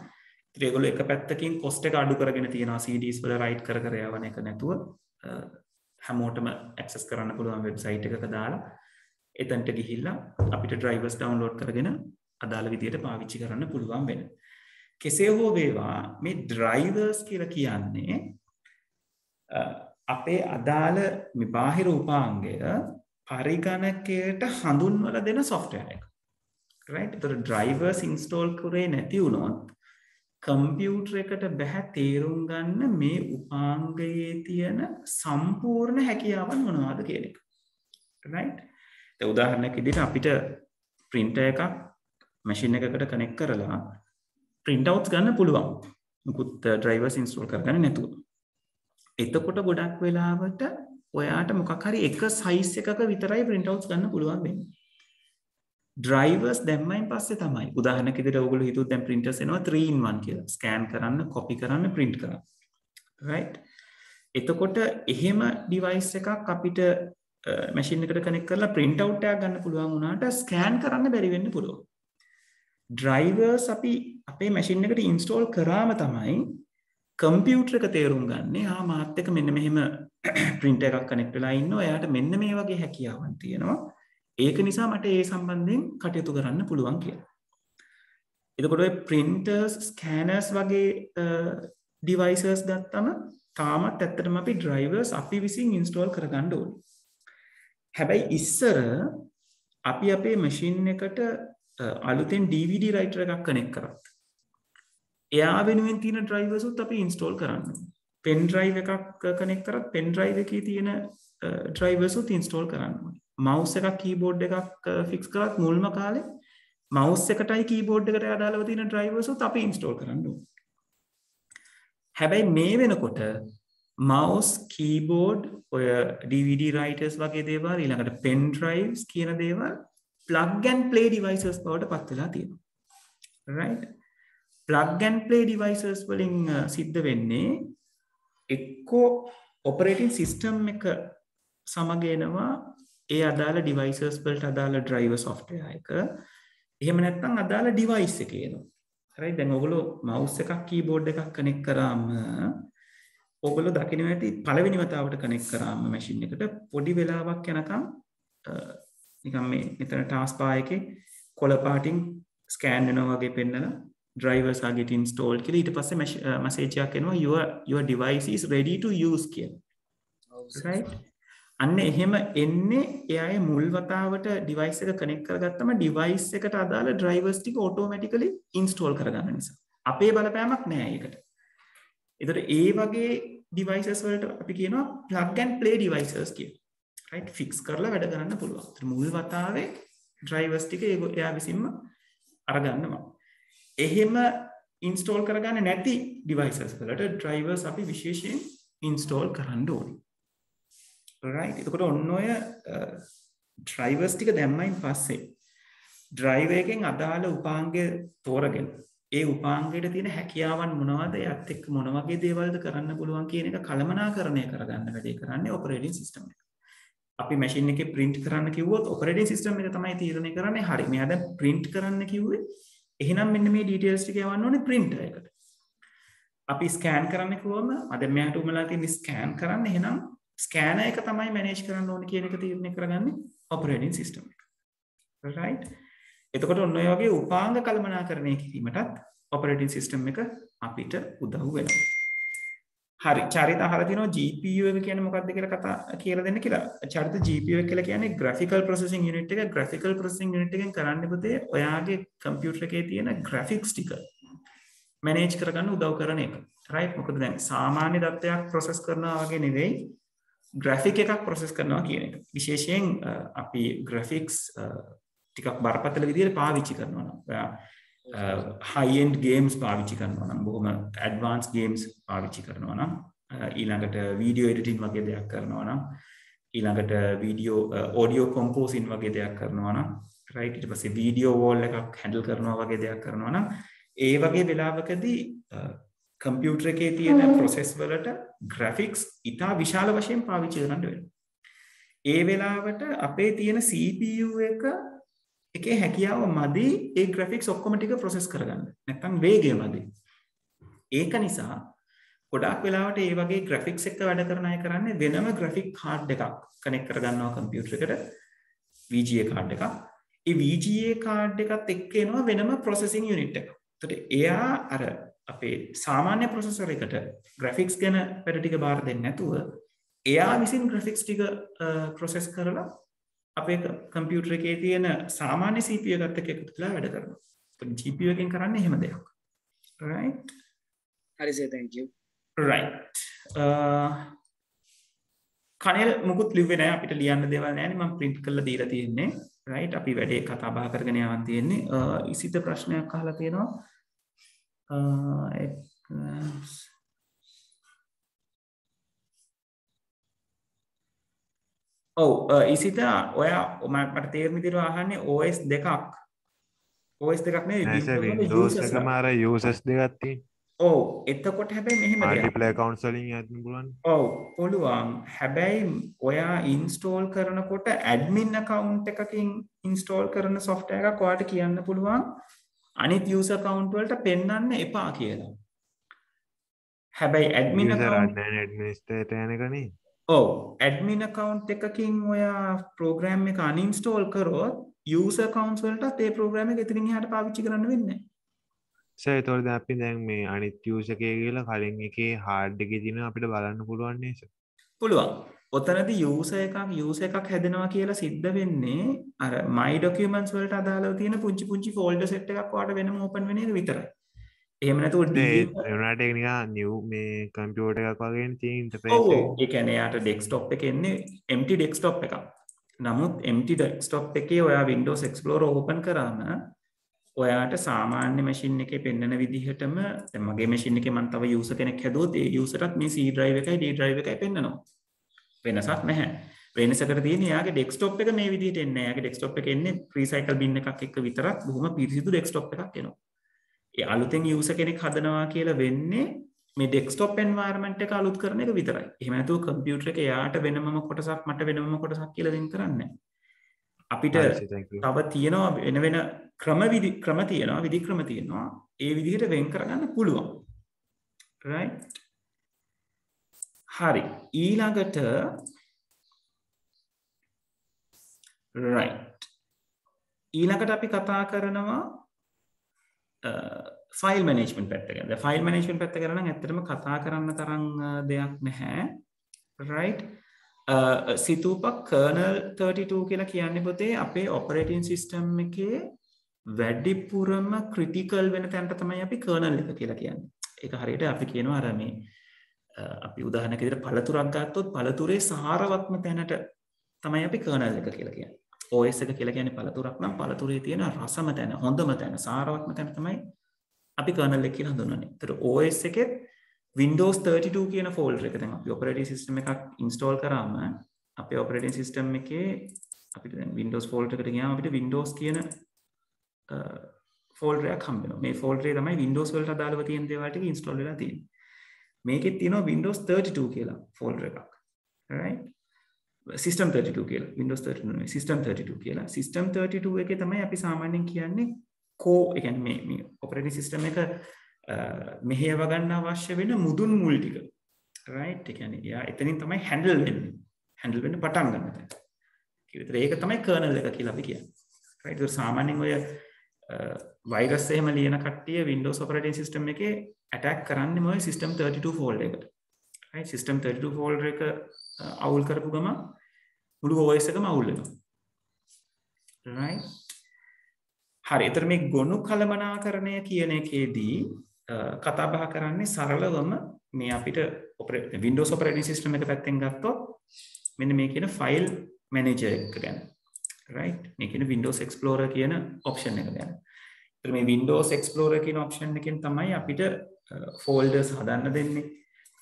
ඉතින් ඒගොල්ලෝ එක පැත්තකින් cost එක අඩු කරගෙන තියෙනවා CDs වල write කර යවන එක නැතුව හැමෝටම access කරන්න පුළුවන් website එකක දාලා එතනට ගිහිල්ලා අපිට drivers download කරගෙන අදාළ විදියට පාවිච්චි කරන්න පුළුවන් වෙනවා. කෙසේ හෝ වේවා මේ drivers කියලා කියන්නේ අපේ අදාළ මේ බාහිර උපාංගය පරිගණකයට හඳුන්වලා දෙන software එක. right? ඒතර drivers install කරේ නැති වුණොත් කම්පියුටර් එකට බෑ තේරුම් ගන්න මේ උපාංගයේ තියෙන සම්පූර්ණ හැකියාවන් මොනවද කියන එක. right? දැන් උදාහරණයක් විදිහට අපිට printer එකක් machine එකකට connect කරලා printouts ගන්න පුළුවන්. මුකුත් drivers install කරගන්න නැතුව. එතකොට ගොඩක් වෙලාවට ඔයාට මොකක් හරි එක size එකක විතරයි printouts ගන්න පුළුවන් වෙන්නේ. drivers දැම්මයින් පස්සේ තමයි උදාහරණයක් විදිහට ඔයගොල්ලෝ හිතුවොත් දැන් printers එනවා 3-in-1 කියලා. scan කරන්න, copy කරන්න, print කරන්න. right? එතකොට එහෙම device එකක් අපිට machine එකට connect කරලා print out එකක් ගන්න පුළුවන් වුණාට scan කරන්න බැරි වෙන්න පුළුවන්. drivers අපි අපේ machine එකට install කරාම තමයි computer එක තේරුම් ගන්නේ මාත් එක්ක මෙන්න මෙහෙම print එකක් connect වෙලා ඉන්නවා. එයාට මෙන්න මේ වගේ හැකියාවන් තියෙනවා. ඒක නිසා මට ඒ සම්බන්ධයෙන් කටයුතු කරන්න පුළුවන් කියලා. එතකොට ඔය printers, scanners වගේ devices ගත්තම තාමත් ඇත්තටම අපි drivers අපි විසින් install කරගන්න ඕනේ. හැබැයි ඉස්සර අපි අපේ machine එකට අලුතෙන් DVD writer එකක් connect කරත් එයා වෙනුවෙන් තියෙන drivers උත් අපි install කරන්න ඕනේ. pen drive එකක් connect කරත් pen drive එකේ තියෙන drivers උත් install කරන්න ඕනේ. mouse එකක් keyboard එකක් fix කරත් මුල්ම කාලේ mouse එකටයි keyboard එකට අදාළව තියෙන drivers උත් අපි install කරන්න ඕනේ. හැබැයි මේ වෙනකොට mouse, keyboard, ඔය DVD writers වගේ දේවල් ඊළඟට pen drives කියන දේවල් plug and play devices බවට පත් වෙලා තියෙනවා. right? plug and play devices වලින් සිද්ධ වෙන්නේ එක්කෝ operating system එක සමග එනවා ඒ අදාළ devices වලට අදාළ driver software එක. එහෙම නැත්නම් අදාළ device එක එනවා. right? දැන් ඔයගොල්ලෝ mouse එකක් keyboard එකක් connect කරාම ඔයගොල්ලෝ දකින්න ඇති පළවෙනි වතාවට connect කරාම machine එකට පොඩි වෙලාවක් යනකම් නිකන් මේ මෙතන task bar එකේ කොළ පාටින් scan වෙනවා වගේ පෙන්නලා drivers are get installed කියලා ඊට පස්සේ message එකක් එනවා your device is ready to use කියලා. right? අන්න එහෙම එන්නේ එයාගේ මුල් වතාවට device එක connect කරගත්තම device එකට අදාළ drivers ටික automatically install කරගන්න නිසා. අපේ බලපෑමක් නෑ ඒකට. ඒතර ඒ වගේ devices වලට අපි කියනවා plug and play devices කියලා. right? fix කරලා වැඩ කරන්න පුළුවන්. ඒතර මුල් වතාවේ drivers ටික එයා විසින්ම අරගන්නවා. එහෙම install කරගන්න නැති devices වලට drivers අපි විශේෂයෙන් install කරන්න ඕනේ. right? එතකොට ඔන්න ඔය drivers ටික දැම්මයින් පස්සේ driver එකෙන් අදාළ උපාංගය තෝරගෙන ඒ උපාංගයට තියෙන හැකියාවන් මොනවද? ඒත් එක්ක මොන වගේ දේවල්ද කරන්න පුළුවන් කියන එක කළමනාකරණය කරගන්න වැඩේ කරන්නේ operating system එක. අපි machine එකේ print කරන්න කිව්වොත් operating system එක තමයි තීරණය කරන්නේ. හරි. මෙයා දැන් print කරන්න කිව්වේ එහෙනම් මෙන්න මේ details ටික යවන්න ඕනේ printer එකට. අපි ස්කෑන් කරන්නේ කොහොම? අද මෙයාට උමලා තියෙන ස්කෑන් කරන්න එහෙනම් ස්කෑනර් එක තමයි මැනේජ් කරන්න ඕනේ කියන එක තීරණය කරගන්නේ ඔපරේටින් සිස්ටම් එක. right? එතකොට ඔන්න ඔය වගේ උපාංග කළමනාකරණය කිරීමටත් ඔපරේටින් සිස්ටම් එක අපිට උදව් වෙනවා. හරි, චරිත අහලා තිනවා GPU එක කියන්නේ මොකක්ද කියලා කියලා දෙන්න කියලා. චරිත GPU එක කියලා කියන්නේ graphical processing unit එක. graphical processing unit එකෙන් කරන්නේ පුතේ ඔයාගේ කම්පියුටර් එකේ තියෙන graphics ටික manage කරගන්න උදව් කරන එක. right? මොකද දැන් සාමාන්‍ය දත්තයක් process කරනවා වගේ නෙවෙයි graphic එකක් process කරනවා කියන එක. විශේෂයෙන් අපි graphics ටිකක් බරපතල විදිහට පාවිච්චි කරනවා නම් ඔයා high end games පාවිච්චි කරනවා නම් බොහොම advanced games පාවිච්චි කරනවා නම් ඊළඟට video editing වගේ දෙයක් කරනවා නම් ඊළඟට audio composing වගේ දෙයක් කරනවා නම් right ඊට පස්සේ video wall එකක් handle කරනවා වගේ දෙයක් කරනවා නම් ඒ වගේ වෙලාවකදී කම්පියුටර් එකේ තියෙන process වලට graphics ඉතා විශාල වශයෙන් පාවිච්චි කරන්න වෙනවා. ඒ වෙලාවට අපේ තියෙන CPU එකේ හැකියාව මදි ඒ graphics ඔක්කොම ටික process කරගන්න. නැත්නම් වේගය මදි. ඒක නිසා ගොඩාක් වෙලාවට ඒ වගේ graphics එක වැඩ කරන අය කරන්නේ වෙනම graphic card එකක් connect කරගන්නවා කම්පියුටර් එකට VGA card එකක්. ඒ VGA card එකත් එක්ක එනවා වෙනම processing unit එකක්. එතකොට එයා අර අපේ සාමාන්‍ය processor එකට graphics ගැන වැඩ ටික බාර දෙන්නේ නැතුව එයා විසින් graphics ටික process කරලා අපේ කම්පියුටර් එකේ තියෙන සාමාන්‍ය CPU එකත් එක්ක එකතු කරලා වැඩ කරනවා. ඒත් GPU එකෙන් කරන්නේ එහෙම දෙයක්. right? හරි සර්, thank you. right. කණෙල් මුකුත් ලිව්වේ නැහැ, අපිට ලියන්න දේවල් නැහැ නේ, මම print කරලා දීලා තියෙන්නේ. right? අපි වැඩේ කතා බහ කරගෙන යවන් තියෙන්නේ. ඉසිත ප්‍රශ්නයක් අහලා තියෙනවා. ඔව් ඉසිත ඔයා මට තේරෙන විදිහට අහන්නේ OS දෙකක් නෙවෙයි Windows එකම අර users දෙකක් තියෙන. ඔව් එතකොට හැබැයි මෙහෙම දෙයක් multiplayer accounts වලින් යන්න පුළුවන්. ඔව් පුළුවන්. හැබැයි ඔයා install කරනකොට admin account එකකින් install කරන software එකක් ඔයාට කියන්න පුළුවන් අනිත් user account වලට පෙන්වන්න එපා කියලා. හැබැයි admin account administrator යනකනේ. ඔව් admin account එකකින් ඔයා program එක uninstall කරොත් user accounts වලටත් ඒ program එක එතනින් එහාට පාවිච්චි කරන්න වෙන්නේ නැහැ. සර් ඒතකොට දැන් අපි දැන් මේ අනිත් user එකේ කියලා කලින් එකේ hard එකේ දින අපිට බලන්න පුළුවන් නේද සර්? පුළුවන්. ඔතනදී user එකක් හැදෙනවා කියලා සිද්ධ වෙන්නේ අර my documents වලට අදාළව තියෙන පුංචි folder set එකක් ඔයාලට වෙනම open වෙන එක විතරයි. එහෙම නැතුව ඒනට එක නිකන් new මේ computer එකක් වගේ තියෙන interface එක. ඔව් ඒ කියන්නේ යාට desktop එකේ එන්නේ empty desktop එකක්. නමුත් empty desktop එකේ ඔයා Windows Explorer open කරාම ඔයාට සාමාන්‍ය machine එකේ පෙන්නන විදිහටම දැන් මගේ machine එකේ මම තව user කෙනෙක් හැදුවොත් ඒ userටත් මේ C drive එකයි D drive එකයි පෙන්නනවා. වෙනසක් නැහැ. වෙනසකට තියෙන්නේ එයාගේ desktop එක මේ විදිහට එන්නේ නැහැ. එයාගේ desktop එක එන්නේ recycle bin එකක් එක්ක විතරක් බොහොම පිරිසිදු desktop එකක් එනවා. ඒ අලුතෙන් user කෙනෙක් හදනවා කියලා වෙන්නේ මේ desktop environment එක අලුත් කරන එක විතරයි. එහෙම නැතුව computer එක එයාට වෙනමම කොටසක් මට වෙනමම කොටසක් කියලා වෙන් කරන්නේ නැහැ. අපිට තව තියෙනවා වෙන ක්‍රම තියෙනවා ඒ විදිහට වෙන් කරගන්න පුළුවන්. right? හරි. ඊළඟට අපි කතා කරනවා ෆයිල් මැනේජ්මන්ට් පැත්ත ගැන. ෆයිල් මැනේජ්මන්ට් පැත්ත ගැන නම් ඇත්තටම කතා කරන්න තරම් දෙයක් නැහැ. right? සිතූපක් kernel 32 කියලා කියන්නේ පොතේ අපේ operating system එකේ වැඩිපුරම critical වෙන තැනට තමයි අපි kernel එක කියලා කියන්නේ. ඒක හරියට අපි කියනවා අර මේ අපි උදාහරණයක් විදිහට පළතුරක් ගත්තොත් පළතුරේ සාරවත්ම තැනට තමයි අපි kernel එක කියලා කියන්නේ. OS එක කියලා කියන්නේ පළතුරක් නම් පළතුරේ තියෙන රසම තැන, හොඳම තැන, සාරවත්ම තැන තමයි අපි kernel එක කියලා හඳුන්වන්නේ. ඒතර OS එකේ Windows 32 කියන folder එක දැන් අපි operating system එකක් install කරාම අපේ operating system එකේ අපිට දැන් Windows folder එකට ගියාම අපිට Windows කියන folder එකක් හම්බ වෙනවා. මේ folder එකේ තමයි Windows වලට අදාළව තියෙන දේවල් ටික install වෙලා තියෙන්නේ. මේකෙත් තියෙනවා Windows 32 කියලා folder එකක්. right? System 32 කියලා. Windows 32 නෙවෙයි System 32 කියලා. System 32 එකේ තමයි අපි සාමාන්‍යයෙන් කියන්නේ core, ඒ කියන්නේ මේ operating system එක මෙහෙයව ගන්න අවශ්‍ය වෙන මුදුන් මුල් ටික right ඒ කියන්නේ එයා එතනින් තමයි හැන්ඩල් වෙන්න පටන් ගන්න තැන. කිව්විතර ඒක තමයි කර්නල් එක කියලා අපි කියන්නේ. right ඒක සාමාන්‍යයෙන් ඔය වෛරස් එහෙම ලියන කට්ටිය Windows operating system එකේ attack කරන්නේ මොයි system 32 folder එකට. right system 32 folder එක අවුල් කරපු ගම මුළු OS එකම අවුල් වෙනවා. right හරි එතන මේ ගොනු කළමනාකරණය කියන එකේදී කතා බහ කරන්නේ සරලවම මේ අපිට Windows operating system එක පැත්තෙන් ගත්තොත් මෙන්න මේ කියන file manager එක ගැන right මේ කියන Windows Explorer කියන option එක ගැන. ඒතර මේ Windows Explorer කියන option එකෙන් තමයි අපිට folders හදන්න දෙන්නේ.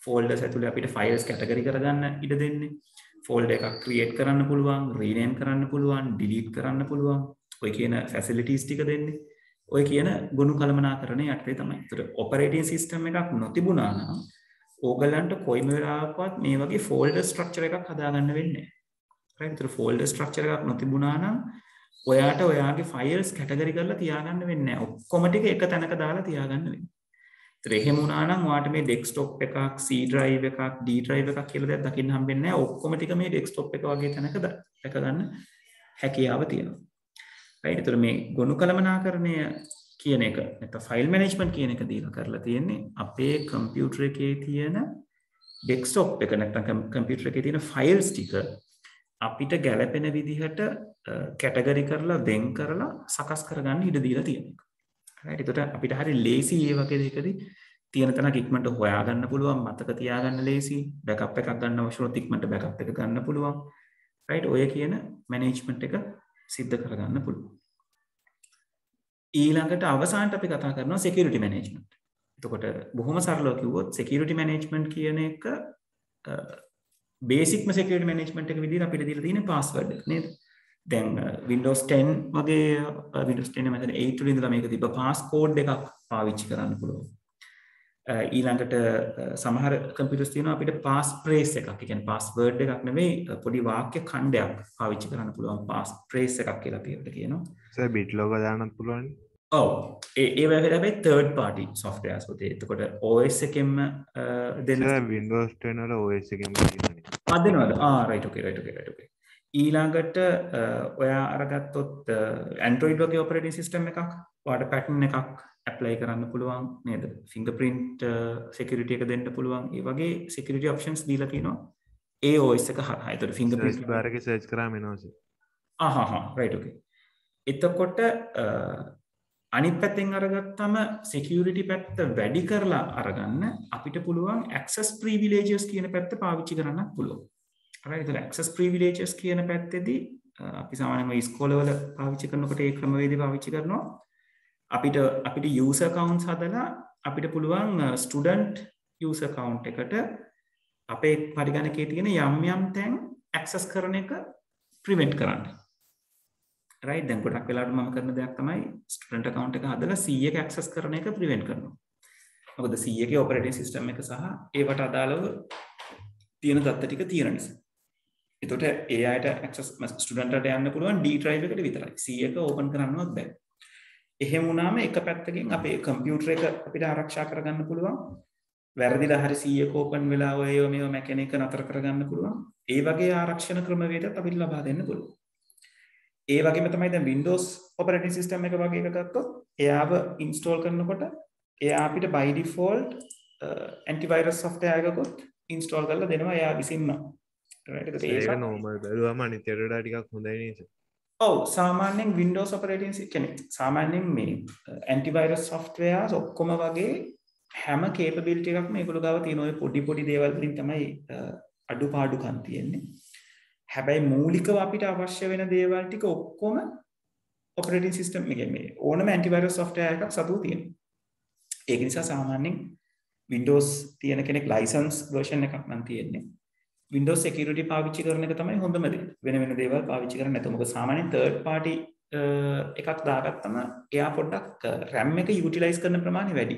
folders ඇතුලේ අපිට files category කරගන්න ඉඩ දෙන්නේ. folder එකක් create කරන්න පුළුවන්, rename කරන්න පුළුවන්, delete කරන්න පුළුවන්. ඔය කියන facilities ටික දෙන්නේ. ඔය කියන ගොනු කළමනාකරණය යටතේ තමයි. ඒතර operating system එකක් නොතිබුණා නම් ඕගලන්ට කොයිම වෙලාවකවත් මේ වගේ folder structure එකක් හදාගන්න වෙන්නේ නැහැ. right? ඒතර folder structure එකක් නොතිබුණා නම් ඔයාට ඔයාගේ files category කරලා තියාගන්න වෙන්නේ නැහැ. ඔක්කොම ටික එක තැනක දාලා තියාගන්න වෙන්නේ. ඒතර එහෙම වුණා නම් ඔයාට මේ desktop එකක්, C drive එකක්, D drive එකක් කියලා දෙයක් දකින්න හම්බෙන්නේ නැහැ. ඔක්කොම ටික මේ desktop එක වගේ තැනක දැක ගන්න හැකියාව තියෙනවා. right? ඒතර මේ ගොනු කළමනාකරණය කියන එක නැත්නම් ෆයිල් මැනේජ්මන්ට් කියන එක දීලා කරලා තියෙන්නේ අපේ කම්පියුටර් එකේ තියෙන ඩෙස්ක්ටොප් එක නැත්නම් කම්පියුටර් එකේ තියෙන ෆයිල්ස් ටික අපිට ගැළපෙන විදිහට කැටගරි කරලා වෙන් කරලා සකස් කරගන්න ඉඩ දීලා තියෙන එක. right? ඒකට අපිට හරි ලේසි මේ වගේ දෙයකදී තියෙන තැනක ඉක්මනට හොයාගන්න පුළුවන්, මතක තියාගන්න ලේසි, බෑකප් එකක් ගන්න අවශ්‍ය වුණොත් ඉක්මනට බෑකප් එක ගන්න පුළුවන්. right? ඔය කියන මැනේජ්මන්ට් එක සිද්ධ කරගන්න පුළුවන්. ඊළඟට අවසානට අපි කතා කරනවා security management. එතකොට බොහොම සරලව කිව්වොත් security management කියන එක බේසික්ම security management එක විදිහට අපිට දීලා තියෙන password එක නේද? දැන් Windows 10 වගේ Windows 10 මතන 8 වලින් ඉඳලා මේක තිබ්බ passcode එකක් පාවිච්චි කරන්න පුළුවන්. ඊළඟට සමහර කම්පියුටර්ස් තියෙනවා අපිට passphrase එකක්. ඒ කියන්නේ password එකක් නෙවෙයි පොඩි වාක්‍ය khණ්ඩයක් පාවිච්චි කරන්න පුළුවන් passphrase එකක් කියලා අපි ඒකට කියනවා. සර් bit logo දාන්නත් පුළුවන්. ඔව් ඒ වගේ හැබැයි third party softwares උතේ. එතකොට OS එකෙන්ම දෙන්න Windows 10 වල OS එකෙන්ම තියෙනවා. දෙනවද? right okay. ඊළඟට ඔයා අරගත්තොත් Android වගේ operating system එකක් ඔයාට pattern එකක් apply කරන්න පුළුවන් නේද? fingerprint security එක දෙන්න පුළුවන්. ඒ වගේ security options දීලා තිනවා. ඒ OS එක හරහා. ඒතකොට fingerprint bar එකේ search කරාම එනවා සර්. right okay. එතකොට අනිත් පැත්තෙන් අරගත්තම security පැත්ත වැඩි කරලා අරගන්න අපිට පුළුවන් access privileges කියන පැත්ත පාවිච්චි කරන්නත් පුළුවන්. right? ඒතකොට access privileges කියන පැත්තේදී අපි සාමාන්‍යයෙන් ඉස්කෝලවල පාවිච්චි කරනකොට ඒ ක්‍රමවේදී පාවිච්චි කරනවා. අපිට user accounts හදලා අපිට පුළුවන් student user account එකට අපේ පරිගණකයේ තියෙන යම් තැන් access කරන එක prevent කරන්න. right? දැන් ගොඩක් වෙලාවට මම කරන දෙයක් තමයි student account එක හදලා C එක access කරන එක prevent කරනවා. මොකද C එකේ operating system එක සහ ඒවට අදාළව තියෙන දත්ත ටික තියෙන නිසා. එතකොට ඒ අයට access student ට යන්න පුළුවන් D drive එකට විතරයි. C එක open කරන්නවත් බෑ. එහෙම වුණාම එක පැත්තකින් අපේ කම්පියුටර් එක අපිට ආරක්ෂා කරගන්න පුළුවන්. වැරදිලා හරි C එක open වෙලා ඔය මේව මැකෙන එක නතර කරගන්න පුළුවන්. ඒ වගේ ආරක්ෂණ ක්‍රමවේදයක් අපිට ලබා දෙන්න පුළුවන්. ඒ වගේම තමයි දැන් Windows operating system එක වගේ එකක් ගත්තොත් එයාව install කරනකොට එයා අපිට by default antivirus software එකකුත් install කරලා දෙනවා එයා විසින්ම. right? ඒක normal බැලුවම අනිත් ඒවාට වඩා ටිකක් හොඳයි නේද? ඔව් සාමාන්‍යයෙන් Windows operating කියන්නේ සාමාන්‍යයෙන් මේ antivirus softwares ඔක්කොම වගේ හැම capability එකක්ම ඒගොල්ලෝ ගාව තියෙන ඔය පොඩි දේවල් වලින් තමයි අඩුපාඩුකම් තියෙන්නේ. හැබැයි මූලිකව අපිට අවශ්‍ය වෙන දේවල් ටික ඔක්කොම operating system එකේ මේ ඕනම antivirus software එකක් සතුව තියෙනවා. ඒක නිසා සාමාන්‍යයෙන් Windows තියෙන කෙනෙක් license version එකක් නම් තියෙන්නේ. Windows security පාවිච්චි කරන එක තමයි හොඳම දේ. වෙන දේවල් පාවිච්චි කරන්නේ නැතුව. මොකද සාමාන්‍යයෙන් third party එකක් දාගත්තම එයා පොඩ්ඩක් RAM එක utilize කරන ප්‍රමාණය වැඩි.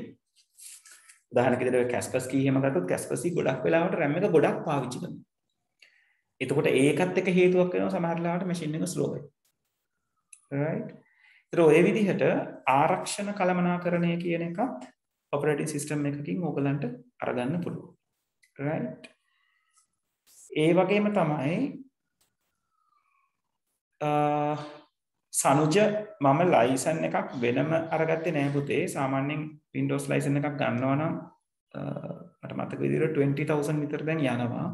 උදාහරණයක් විදිහට Kaspersky එහෙම ගත්තොත් Kaspersky ගොඩක් වෙලාවට RAM එක ගොඩක් පාවිච්චි කරනවා. එතකොට ඒකත් එක හේතුවක් වෙනවා සමහර වෙලාවට machine එක slow වෙයි. right? ඒතර ඔය විදිහට ආරක්ෂණ කළමනාකරණය කියන එකත් operating system එකකින් ඕගලන්ට අරගන්න පුළුවන්. right? ඒ වගේම තමයි සනුජ මම ලයිසන් එකක් වෙනම අරගත්තේ නෑ පුතේ. සාමාන්‍යයෙන් Windows ලයිසන් එකක් ගන්නවා නම් මට මතක විදිහට 20000 විතර දැන් යනවා.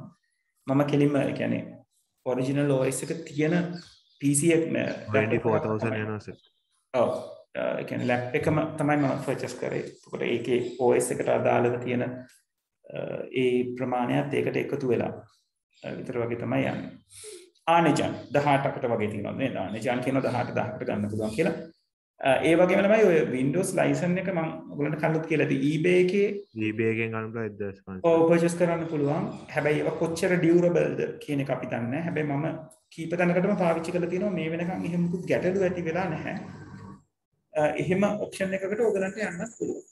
මම කෙලින්ම ඒ කියන්නේ ඔරිජිනල් OS එක තියෙන PC එක 24000 යනවා සර්. ඔව් ඒ කියන්නේ ලැප් එකම තමයි මම පර්චේස් කරේ. ඒකට ඒකේ OS එකට අදාළව තියෙන ඒ ප්‍රමාණයත් ඒකට එකතු වෙලා විතර වගේ තමයි යන්නේ. ආනෙජන් 18කට වගේ තියෙනවා නේද? ආනෙජන් කියන 18කට ගන්න පුළුවන් කියලා. ඒ වගේම තමයි ඔය Windows license එක මම ඔයගලන්ට කල්ලුත් කියලා තියෙයි eBay එකෙන් ගන්න පුළුවන් 1500. ඔව් purchase කරන්න පුළුවන්. හැබැයි ඒක කොච්චර durable ද කියන එක අපි දන්නේ නැහැ. හැබැයි මම කීප තැනකටම පාවිච්චි කරලා තියෙනවා. මේ වෙනකන් එහෙම මුකුත් ගැටලු ඇති වෙලා නැහැ. එහෙම ඔප්ෂන් එකකට ඔයගලන්ට යන්නත් පුළුවන්.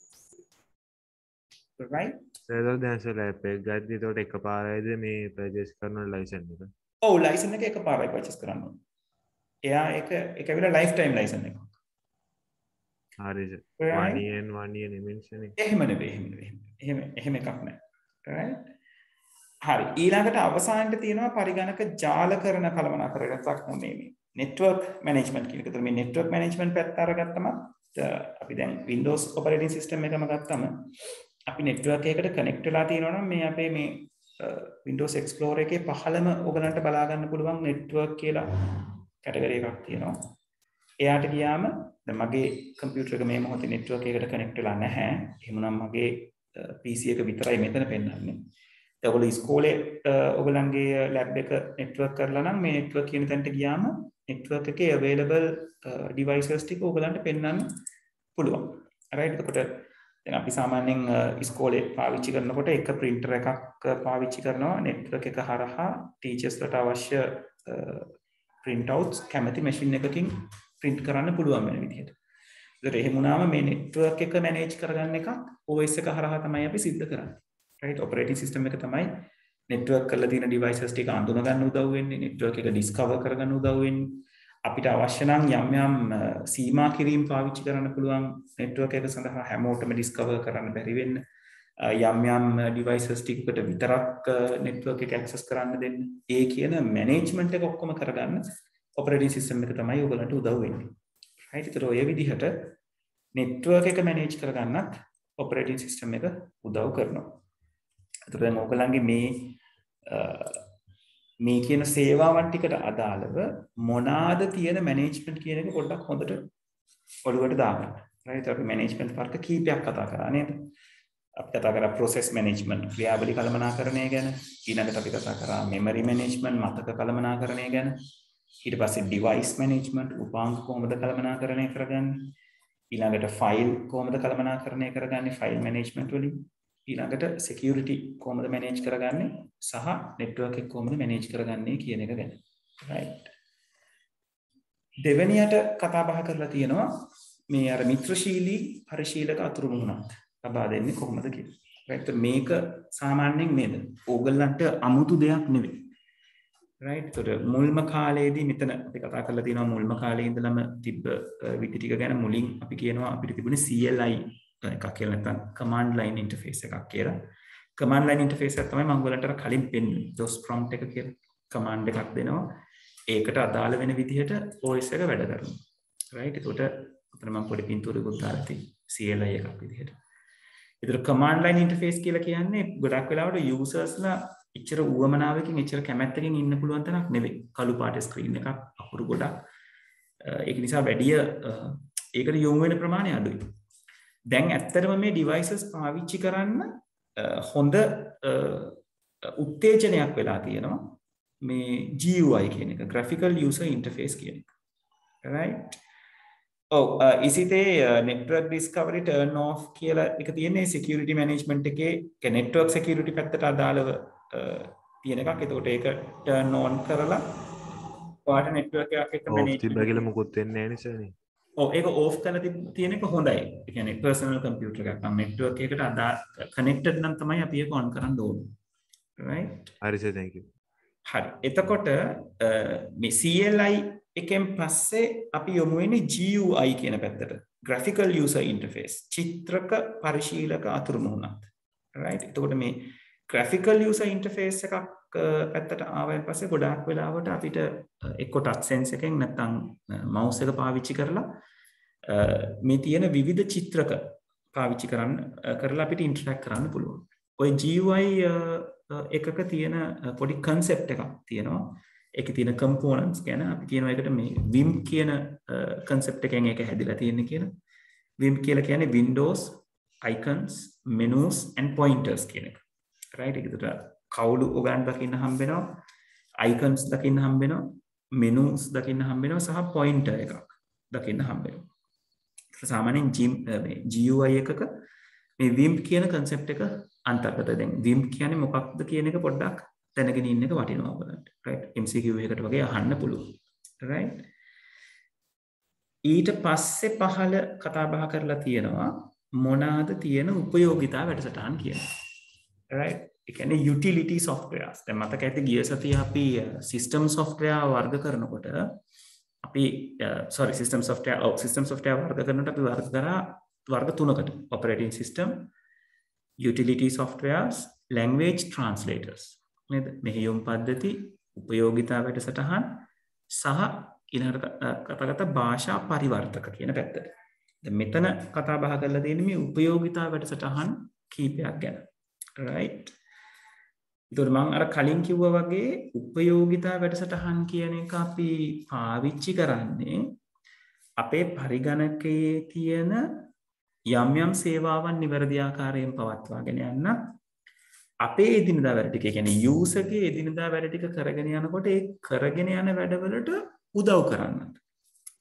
right? සර් දැන් සර් ලැප් එක ගද්දි ඒකට එකපාරයිද මේ පර්චේස් කරන ලයිසන් එක? ඔව් ලයිසන් එක එකපාරයි පර්චේස් කරන්න ඕනේ. එයා ඒක ඇවිල්ලා ලයිෆ් ටයිම් ලයිසන් එකක්. හරි සර්. 1 year mention එක. එහෙම නෙවෙයි. එහෙම එකක් නෑ. right? හරි. ඊළඟට අවසානයේ තියෙනවා පරිගණක ජාලකරණ කළමනාකරණයක් මේ network management කියන එක. ඒතර මේ network management පැත්ත අරගත්තම අපි දැන් Windows operating system එකම ගත්තම අපි network එකකට connect වෙලා තියෙනවා නම් මේ අපේ මේ Windows Explorer එකේ පහළම ඔයගලන්ට බලා ගන්න පුළුවන් network කියලා category එකක් තියෙනවා. එයාට ගියාම දැන් මගේ කම්පියුටර් එක මේ මොහොතේ network එකකට connect වෙලා නැහැ. එහෙමනම් මගේ PC එක විතරයි මෙතන පෙන්නන්නේ. ඔයගොල්ලෝ ඉස්කෝලේ ඔයගලන්ගේ ලැබ් එක network කරලා නම් මේ network කියන තැනට ගියාම network එකේ available devices ටික ඔයගලන්ට පෙන්වන්න පුළුවන්. right? එතකොට දැන් අපි සාමාන්‍යයෙන් ඉස්කෝලේ පාවිච්චි කරනකොට එක printer එකක් පාවිච්චි කරනවා network එක හරහා teachers ලාට අවශ්‍ය print outs කැමති machine එකකින් print කරන්න පුළුවන් වෙන විදිහට. ඒතර එහෙම වුණාම මේ network එක manage කරගන්න එකක් OS එක හරහා තමයි අපි සිද්ධ කරන්නේ. right? operating system එක තමයි network කරලා තියෙන devices ටික අඳුන ගන්න උදව් වෙන්නේ, network එක discover කරගන්න උදව් වෙන්නේ. අපිට අවශ්‍ය නම් යම් සීමා කිරීම පාවිච්චි කරන්න පුළුවන් network එක සඳහා හැමෝටම discover කරන්න බැරි වෙන්න. යම් devices ටිකකට විතරක් network එක access කරන්න දෙන්න. ඒ කියන management එක ඔක්කොම කරගන්න operating system එක තමයි ඔයගලන්ට උදව් වෙන්නේ. right? ඒතර ඔය විදිහට network එක manage කරගන්නත් operating system එක උදව් කරනවා. ඒතර දැන් ඔයගලන්ගේ මේ කියන සේවාවන් ටිකට අදාළව මොනවාද තියෙන මැනේජ්මන්ට් කියන එක පොඩ්ඩක් හොඳට ඔළුවට දාගන්න. right? අපි මැනේජ්මන්ට් වර්ග කීපයක් කතා කරා නේද? අපි කතා කරා process management ක්‍රියාවලි කළමනාකරණය ගැන. ඊළඟට අපි කතා කරා memory management මතක කළමනාකරණය ගැන. ඊට පස්සේ device management උපාංග කොහොමද කළමනාකරණය කරගන්නේ? ඊළඟට file කොහොමද කළමනාකරණය කරගන්නේ file management වලින්? ඊළඟට security කොහොමද manage කරගන්නේ සහ network එක කොහොමද manage කරගන්නේ කියන එක ගැන. right? දෙවෙනියට කතා බහ කරලා තියෙනවා මේ අර මිත්‍රශීලී පරිශීලක අතුරු මුහුණක් ලබා දෙන්නේ කොහොමද කියලා. right? මේක සාමාන්‍යයෙන් නේද? ඕගොල්ලන්ට අමුතු දෙයක් නෙවෙයි. right? ඒතර මුල්ම කාලේදී මෙතන අපි කතා කරලා තියෙනවා මුල්ම කාලේ ඉඳලම තිබ්බ විදි ටික ගැන. මුලින් අපි කියනවා අපිට තිබුණේ CLI එකක් කියලා නැත්නම් command line interface එකක් කියලා. command line interface එක තමයි මම ඔයගලන්ට කලින් පෙන්නුවේ. DOS prompt එක කියලා command එකක් දෙනවා. ඒකට අදාළ වෙන විදිහට OS එක වැඩ කරනවා. right? ඒකට උතන මම පොඩි පින්තූරයකුත් දාලා තියෙනවා CLI එකක් විදිහට. ඒතර command line interface කියලා කියන්නේ ගොඩක් වෙලාවට users-ලා එච්චර උවමනාවකින් එච්චර කැමැත්තකින් ඉන්න පුළුවන් තරක් නෙවෙයි. කළු පාට screen එකක් අකුරු ගොඩක්. ඒක නිසා වැඩිය ඒකට යොමු වෙන ප්‍රමාණය අඩුයි. දැන් ඇත්තටම මේ devices පාවිච්චි කරන්න හොඳ උත්තේජනයක් වෙලා තියෙනවා මේ GUI කියන එක, graphical user interface කියන එක. right? ඉසිතේ network discovery turn off කියලා එක තියෙන්නේ security management එකේ network security පැත්තට අදාළව තියෙන එකක්. එතකොට ඒක turn on කරලා ඔයාට network එකක් එක්ක manage කරලා කියලා මොකොත් වෙන්නේ නැහැ නිසානේ. ඒක ඕෆ් කරලා තියෙන එක හොඳයි. ඒ කියන්නේ personal computer එකක් නම් network එකකට connected නම් තමයි අපි ඒක on කරන්න ඕනේ. right? හරි සර් thank you. හරි. එතකොට මේ CLI එකෙන් පස්සේ අපි යොමු වෙන්නේ GUI කියන පැත්තට. graphical user interface චිත්‍රක පරිශීලක අතුරු මුහුණත් right එතකොට මේ graphical user interface එකක් පැත්තට ආවයින් පස්සේ ගොඩාක් වෙලාවට අපිට එක්ක touch sense එකෙන් නැත්නම් mouse එක පාවිච්චි කරලා මේ තියෙන විවිධ චිත්‍රක පාවිච්චි කරලා අපිට interact කරන්න පුළුවන්. ඔය GUI එකක තියෙන පොඩි concept එකක් තියෙනවා. ඒකේ තියෙන components ගැන අපි කියනවා ඒකට මේ Vim කියන concept එකෙන් ඒක හැදිලා තියෙන්නේ කියලා. Vim කියලා කියන්නේ windows, icons, menus and pointers කියන එක. right ඒකට කවුළු ඔගන් දකින්න හම්බ වෙනවා, icons දකින්න හම්බ වෙනවා, menus දකින්න හම්බ වෙනවා සහ pointer එකක් දකින්න හම්බ වෙනවා. සාමාන්‍යයෙන් GUI එකක මේ Vim කියන concept එක අන්තර්ගතයි. දැන් Vim කියන්නේ මොකක්ද කියන එක පොඩ්ඩක් දැනගෙන ඉන්න එක වටිනවා ඔයගලන්ට. right MCQ එකකට වගේ අහන්න පුළුවන්. right ඊට පස්සේ පහළ කතා බහ කරලා තියෙනවා මොනවාද තියෙන උපයෝගිතා වැඩසටහන් කියලා. right ඒ කියන්නේ utility softwares. දැන් මතක ඇති ගිය සතියේ අපි system software වර්ග කරනකොට අපි system software වර්ග කරනකොට අපි වර්ග කරා වර්ග තුනකට. operating system, utility softwares, language translators. නේද? මෙහෙයුම් පද්ධති, උපයෝගිතා වැඩසටහන් සහ ඊළඟට කතාගත භාෂා පරිවර්තක කියන පැත්තට. දැන් මෙතන කතා බහ කරලා තියෙන්නේ මේ උපයෝගිතා වැඩසටහන් කීපයක් ගැන. right ඒතකොට මම අර කලින් කිව්වා වගේ උපයෝගිතා වැඩසටහන් කියන එක අපි පාවිච්චි කරන්නේ අපේ පරිගණකයේ තියෙන යම් සේවාවන් නිවැරදි ආකාරයෙන් පවත්වාගෙන යන්න අපේ එදිනදා වැඩ ටික කියන්නේ යූසර්ගේ එදිනදා වැඩ ටික කරගෙන යනකොට ඒ කරගෙන යන වැඩවලට උදව් කරන්නත්.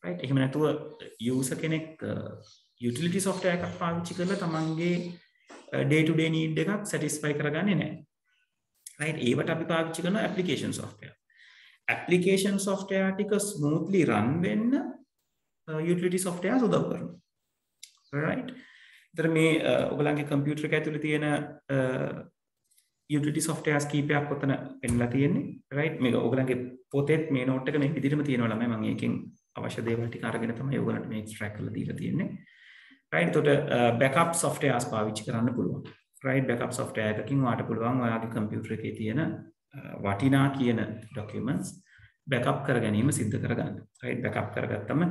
right එහෙම නැතුව යූසර් කෙනෙක් utility software එකක් පාවිච්චි කරලා තමන්ගේ day to day need එකක් satisfy කරගන්නේ නැහැ. right ඒවට අපි පාවිච්චි කරන application software. application software ටික smoothly run වෙන්න utility software උදව් කරනවා. right ඉතින් මේ ඔයගලගේ කම්පියුටර් එක ඇතුලේ තියෙන utility softwares කීපයක් ඔතන පෙන්නලා තියෙන්නේ. right මේක ඔයගලගේ පොතේත් මේ නෝට් එක මේ විදිහටම තියෙනවා ළමයි. මම ඒකෙන් අවශ්‍ය දේවල් ටික අරගෙන තමයි ඔයගලන්ට මේ extract කරලා දීලා තියෙන්නේ. right එතකොට backup softwares පාවිච්චි කරන්න පුළුවන්. right backup software එකකින් ඔයාලට පුළුවන් ඔයාගේ කම්පියුටර් එකේ තියෙන වටිනා කියන documents backup කර ගැනීම සිද්ධ කරගන්න. right backup කරගත්තම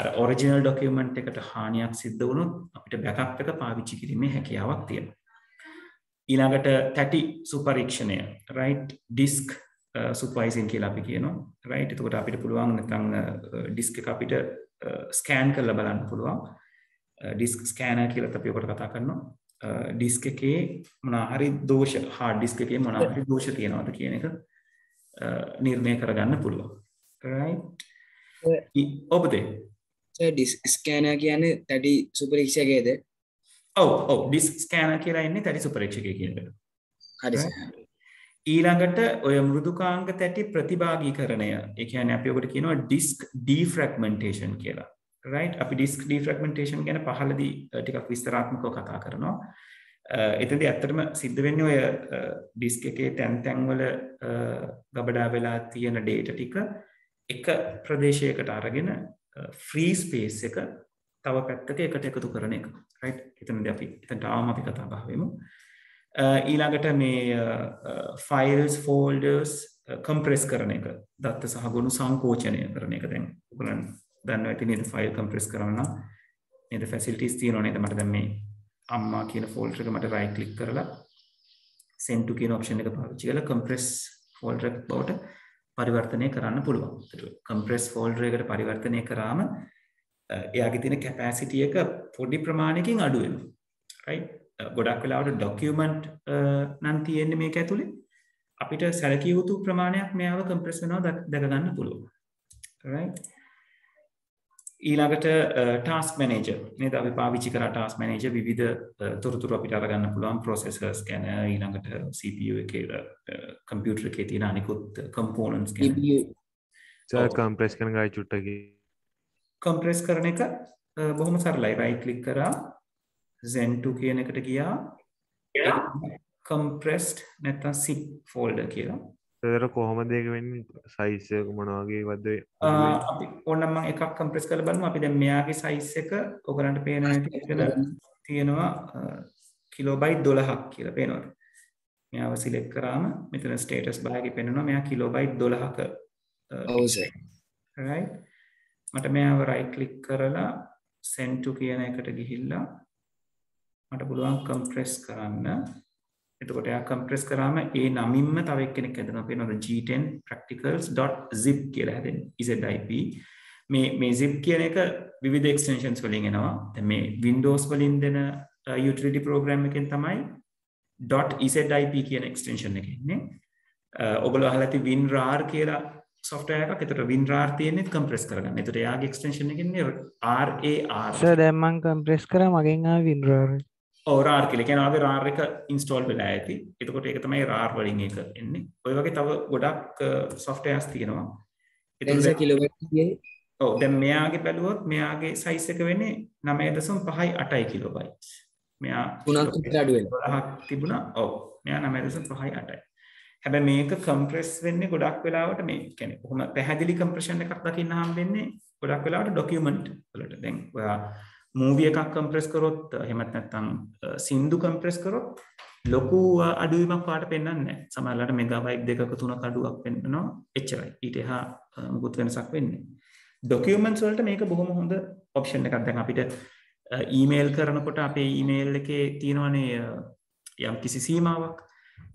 අර original document එකට හානියක් සිද්ධ වුණොත් අපිට backup එක පාවිච්චි කිරීමේ හැකියාවක් තියෙනවා. ඊළඟට තැටි සුපරීක්ෂණය right disk supervising කියලා අපි කියනවා. right එතකොට අපිට පුළුවන් නැත්නම් disk එක අපිට scan කරලා බලන්න පුළුවන්. disk scanner කියලා අපි ඔකට කතා කරනවා. disk එකේ මොනවා හරි දෝෂ hard disk එකේ මොනවා හරි දෝෂ තියෙනවද කියන එක නිර්ණය කරගන්න පුළුවන්. right ඔබදේ disk scanner කියන්නේ තැටි සුපරීක්ෂකයේද? ඔව් disk scanner කියලා ඉන්නේ තැටි සුපරීක්ෂකයෙක් කියන එකට. හරි සර්. ඊළඟට ඔය මෘදුකාංග තැටි ප්‍රතිභාගීකරණය. ඒ කියන්නේ අපි ඔකට කියනවා disk defragmentation කියලා. right අපි disk defragmentation ගැන පහළදී ටිකක් විස්තරාත්මකව කතා කරනවා. එතෙන්දී ඇත්තටම සිද්ධ වෙන්නේ ඔය disk එකේ තැන් වල ගබඩා වෙලා තියෙන data ටික එක ප්‍රදේශයකට අරගෙන free space එක තව පැත්තක එකට එකතු කරන එක. right එතනදී අපි එතනට ආවම අපි කතා බහ වෙමු. ඊළඟට මේ files folders compress කරන එක, දත්ත සහ ගොනු සංකෝචනය කරන එක. දැන් ඔයගොල්ලන් දන්නවා ඇති නේද file compress කරන්න නම් නේද facilities තියෙනවා නේද? මට දැන් මේ අම්මා කියන folder එක මට right click කරලා send to කියන option එක පාවිච්චි කරලා compress folder එක බවට පරිවර්තනය කරන්න පුළුවන්. ඒකට compress folder එකට පරිවර්තනය කරාම එයාගේ තියෙන capacity එක පොඩි ප්‍රමාණයකින් අඩු වෙනවා. right ගොඩක් වෙලාවට document නම් තියෙන්නේ මේක ඇතුලේ. අපිට සැලකිය යුතු ප්‍රමාණයක් මෙයාව compress වෙනවා දැක ගන්න පුළුවන්. right ඊළඟට task manager නේද? අපි පාවිච්චි කරා task manager විවිධ තොරතුරු අපිට අරගන්න පුළුවන් processors ගැන, ඊළඟට CPU එකේ computer එකේ තියෙන අනිකුත් components ගැන. සර් compress කරන ගායි චුට්ටක් compress කරන එක බොහොම සරලයි. right click කරා zen2 කියන එකට ගියා compressed නැත්නම් zip folder කියලා. ඒතර කොහොමද ඒක වෙන්නේ? සයිස් එක මොන වගේ වද අපි ඕනනම් මම එකක් කම්ප්‍රෙස් කරලා බලමු. අපි දැන් මෙයාගේ සයිස් එක ඔයගලන්ට පේන හැටි එතන තියෙනවා කිලෝබයිට් 12ක් කියලා පේනවද? මෙයාව සිලෙක්ට් කරාම මෙතන ස්ටේටස් බාර් එකේ පෙන්නනවා මෙයා කිලෝබයිට් 12ක ඔව් සර්. right මට මෙයාව right click කරලා send to කියන එකට ගිහිල්ලා මට පුළුවන් compress කරන්න. එතකොට එයා compress කරාම ඒ නමින්ම තව එක්කෙනෙක් හැදෙනවා පේනවද G10 practicals.zip කියලා හැදෙන්නේ zip මේ zip කියන එක විවිධ extensions වලින් එනවා. දැන් මේ Windows වලින් දෙන utility program එකෙන් තමයි .zip කියන extension එක ඉන්නේ. ඔයගොල්ලෝ අහලා ඇති WinRAR කියලා software එකක්. ඒතර WinRAR තියෙන්නේ compress කරගන්න. ඒතර එයාගේ extension එක ඉන්නේ RAR. සර් දැන් මම කම්ප්‍රෙස් කරා මගෙන් ආව WinRAR. ඔව් RAR කියලා. කියන්නේ ආවේ RAR එක install වෙලා ඇති. එතකොට ඒක තමයි RAR වලින් එක එන්නේ. ඔය වගේ තව ගොඩක් softwares තියෙනවා. එතන කිලෝබයිට් කියන්නේ ඔව් දැන් මෙයාගේ බැලුවොත් මෙයාගේ size එක වෙන්නේ 9.58 කිලෝබයිට්. මෙයා 3ක් විතර අඩු වෙනවා. 12ක් තිබුණා. ඔව්. මෙයා 9.58යි. හැබැයි මේක compress වෙන්නේ ගොඩක් වෙලාවට මේ කියන්නේ කොහොම පැහැදිලි compression එකක් දකින්න හම්බෙන්නේ ගොඩක් වෙලාවට document වලට. දැන් ඔයා movie එකක් compress කරොත් එහෙමත් නැත්නම් සින්දු compress කරොත් ලොකු අඩුවීමක් පාට පෙන්වන්නේ නැහැ. සමහරවිට මෙගාබයිට් 2ක 3ක අඩුවක් පෙන්වනවා. එච්චරයි. ඊට එහා මුකුත් වෙනසක් වෙන්නේ නැහැ. documents වලට මේක බොහොම හොඳ option එකක්. දැන් අපිට email කරනකොට අපේ email එකේ තියෙනවනේ යම් කිසි සීමාවක්.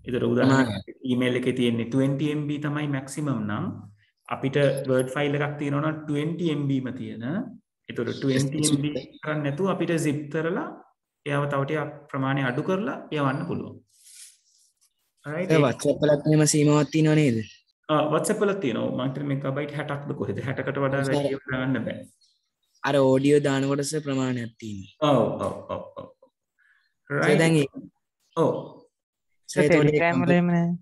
ඒතර උදාහරණයක් email එකේ තියෙන්නේ 20 MB තමයි maximum නම් අපිට word file එකක් තියෙනවා නම් 20 MB ම තියෙන. ඒතර 20 MB කරන්නේ නැතුව අපිට zip කරලා එයාව තව ටිකක් ප්‍රමාණය අඩු කරලා යවන්න පුළුවන්. alright ඒ WhatsApp වලත් එහෙම සීමාවක් තියෙනව නේද? WhatsApp වල තියෙනවා. මම හිතන්නේ මෙගාබයිට් 60ක්ද කොහෙද 60කට වඩා වැඩි ගන්න බෑ. අර ඔඩියෝ දානකොට ප්‍රමාණයක් තියෙනවා. ඔව්. right දැන් ඔව් ටෙලිග්‍රෑම් වල එහෙම නැහැ.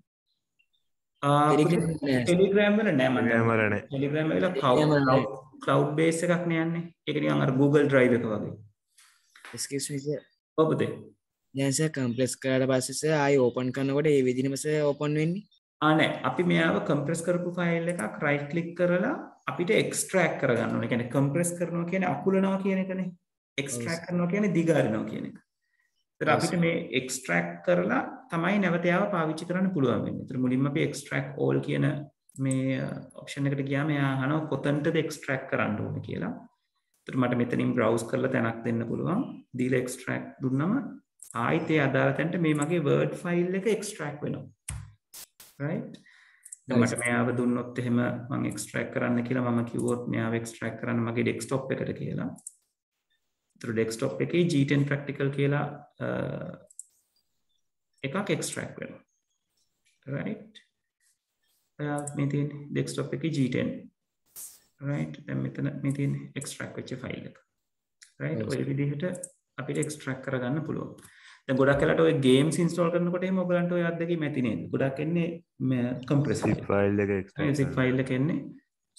ටෙලිග්‍රෑම් වල නෑ මම Telegram වල නෑ. ටෙලිග්‍රෑම් වල cloud base එකක් නේ යන්නේ. ඒක නිකන් අර Google Drive එක වගේ. excuse me sir. ඔබද දැන් සර් කම්ප්‍රෙස් කරලා පස්සේ සර් ආයි ඕපන් කරනකොට ඒ විදිහම සර් ඕපන් වෙන්නේ. නෑ අපි මෙයාව compress කරපු file එකක් right click කරලා අපිට extract කරගන්න ඕනේ. කියන්නේ compress කරනවා කියන්නේ අකුලනවා කියන එකනේ. extract කරනවා කියන්නේ දිගාරිනවා කියන එක. ඒතර අපිට මේ extract කරලා තමයි නැවත යාව පාවිච්චි කරන්න පුළුවන් වෙන්නේ. ඒතර මුලින්ම අපි extract all කියන මේ option එකට ගියාම එයා අහනවා කොතනටද extract කරන්න ඕනේ කියලා. ඒතර මට මෙතනින් browse කරලා තැනක් දෙන්න පුළුවන්. දීලා extract දුන්නම ආයිත් ඒ අදාළ තැනට මේ මගේ word file එක extract වෙනවා. right දැන් මට මෙයාව දුන්නොත් එහෙම මම extract කරන්න කියලා මම කිව්වොත් මෙයාව extract කරන්න මගේ desktop එකට කියලා. ඒතර desktop එකේ G10 practical කියලා එකක් extract වෙනවා. right මේ තියෙන desktop එකේ G10 right දැන් මෙතන මේ තියෙන extract වෙච්ච file එක. right ඔය විදිහට අපිට extract කරගන්න පුළුවන්. දැන් ගොඩක් වෙලාවට ඔය games install කරනකොට එහෙම ඔයගලන්ට ඔය අත්දැකීම් ඇති නේද? ගොඩක් එන්නේ compress zip file එක zip file එක එන්නේ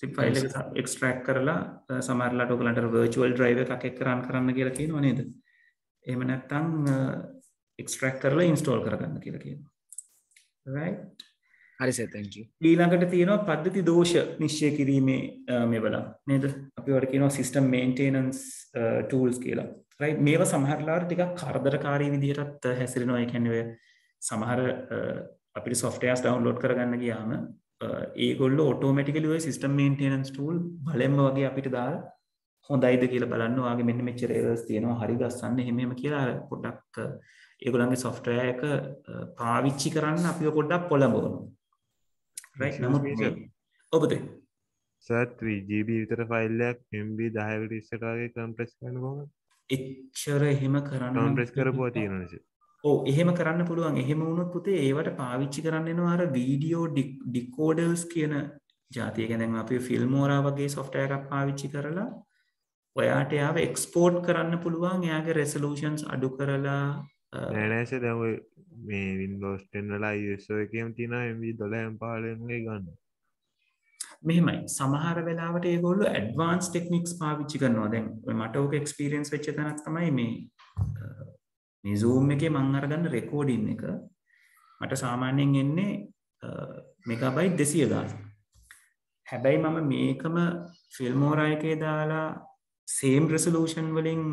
zip file එක extract කරලා සමහරවිට ඔයගලන්ට virtual drive එකක් එක්ක run කරන්න කියලා කියනවා නේද? එහෙම නැත්නම් extract කරලා install කරගන්න කියලා කියනවා. right හරි සර් thank you. ඊළඟට තියෙනවා පද්ධති දෝෂ නිශ්චය කිරීමේ මෙවල නේද? අපි වලට කියනවා system maintenance tools කියලා. right මේවා සමහරලාට ටිකක් කරදරකාරී විදිහටත් හැසිරෙනවා. ඒ කියන්නේ ඔය සමහර අපිට softwares download කරගන්න ගියාම ඒගොල්ලෝ automatically ඔය system maintenance tool බලෙන්ම වගේ අපිට දාලා හොඳයිද කියලා බලන්න ඔයාගේ මෙන්න මෙච්චර errors තියෙනවා හරිද අස්සන්න එහෙම කියලා පොඩ්ඩක් ඒගොල්ලන්ගේ software එක පාවිච්චි කරන්න අපිව පොඩ්ඩක් පොළඹවනවා. right නමුත් ඔබද සර් 3GB විතර ෆයිල් එකක් MB 10කට ඉස්සරට වගේ කම්ප්‍රෙස් කරන්න කොහොමද? එච්චර එහෙම කරන්න කම්ප්‍රෙස් කරපුවා තියෙනවනේ සර්. ඔව් එහෙම කරන්න පුළුවන්. එහෙම වුණොත් පුතේ ඒවට පාවිච්චි කරන්න එනවා අර වීඩියෝ ඩිකෝඩර්ස් කියන જાතිය. කියන්නේ දැන් අපි ෆිල්මෝරා වගේ software එකක් පාවිච්චි කරලා ඔයාට යාව export කරන්න පුළුවන්. එයාගේ resolutions අඩු කරලා නෑ සර් දැන් ඔය මේ Windows 10 වල ISO එකේම තියෙනවා MB 12 15 වගේ ගන්න. මෙහෙමයි සමහර වෙලාවට ඒගොල්ලෝ ඇඩ්වාන්ස් ටෙක්නික්ස් පාවිච්චි කරනවා. දැන් ඔය මට ඕක එක්ස්පීරියන්ස් වෙච්ච තැනක් තමයි මේ Zoom එකේ මම අරගන්න රෙකෝඩින් එක. මට සාමාන්‍යයෙන් එන්නේ මෙගාබයිට් 200,000. හැබැයි මම මේකම ෆිල්මෝරා එකේ දාලා same resolution වලින්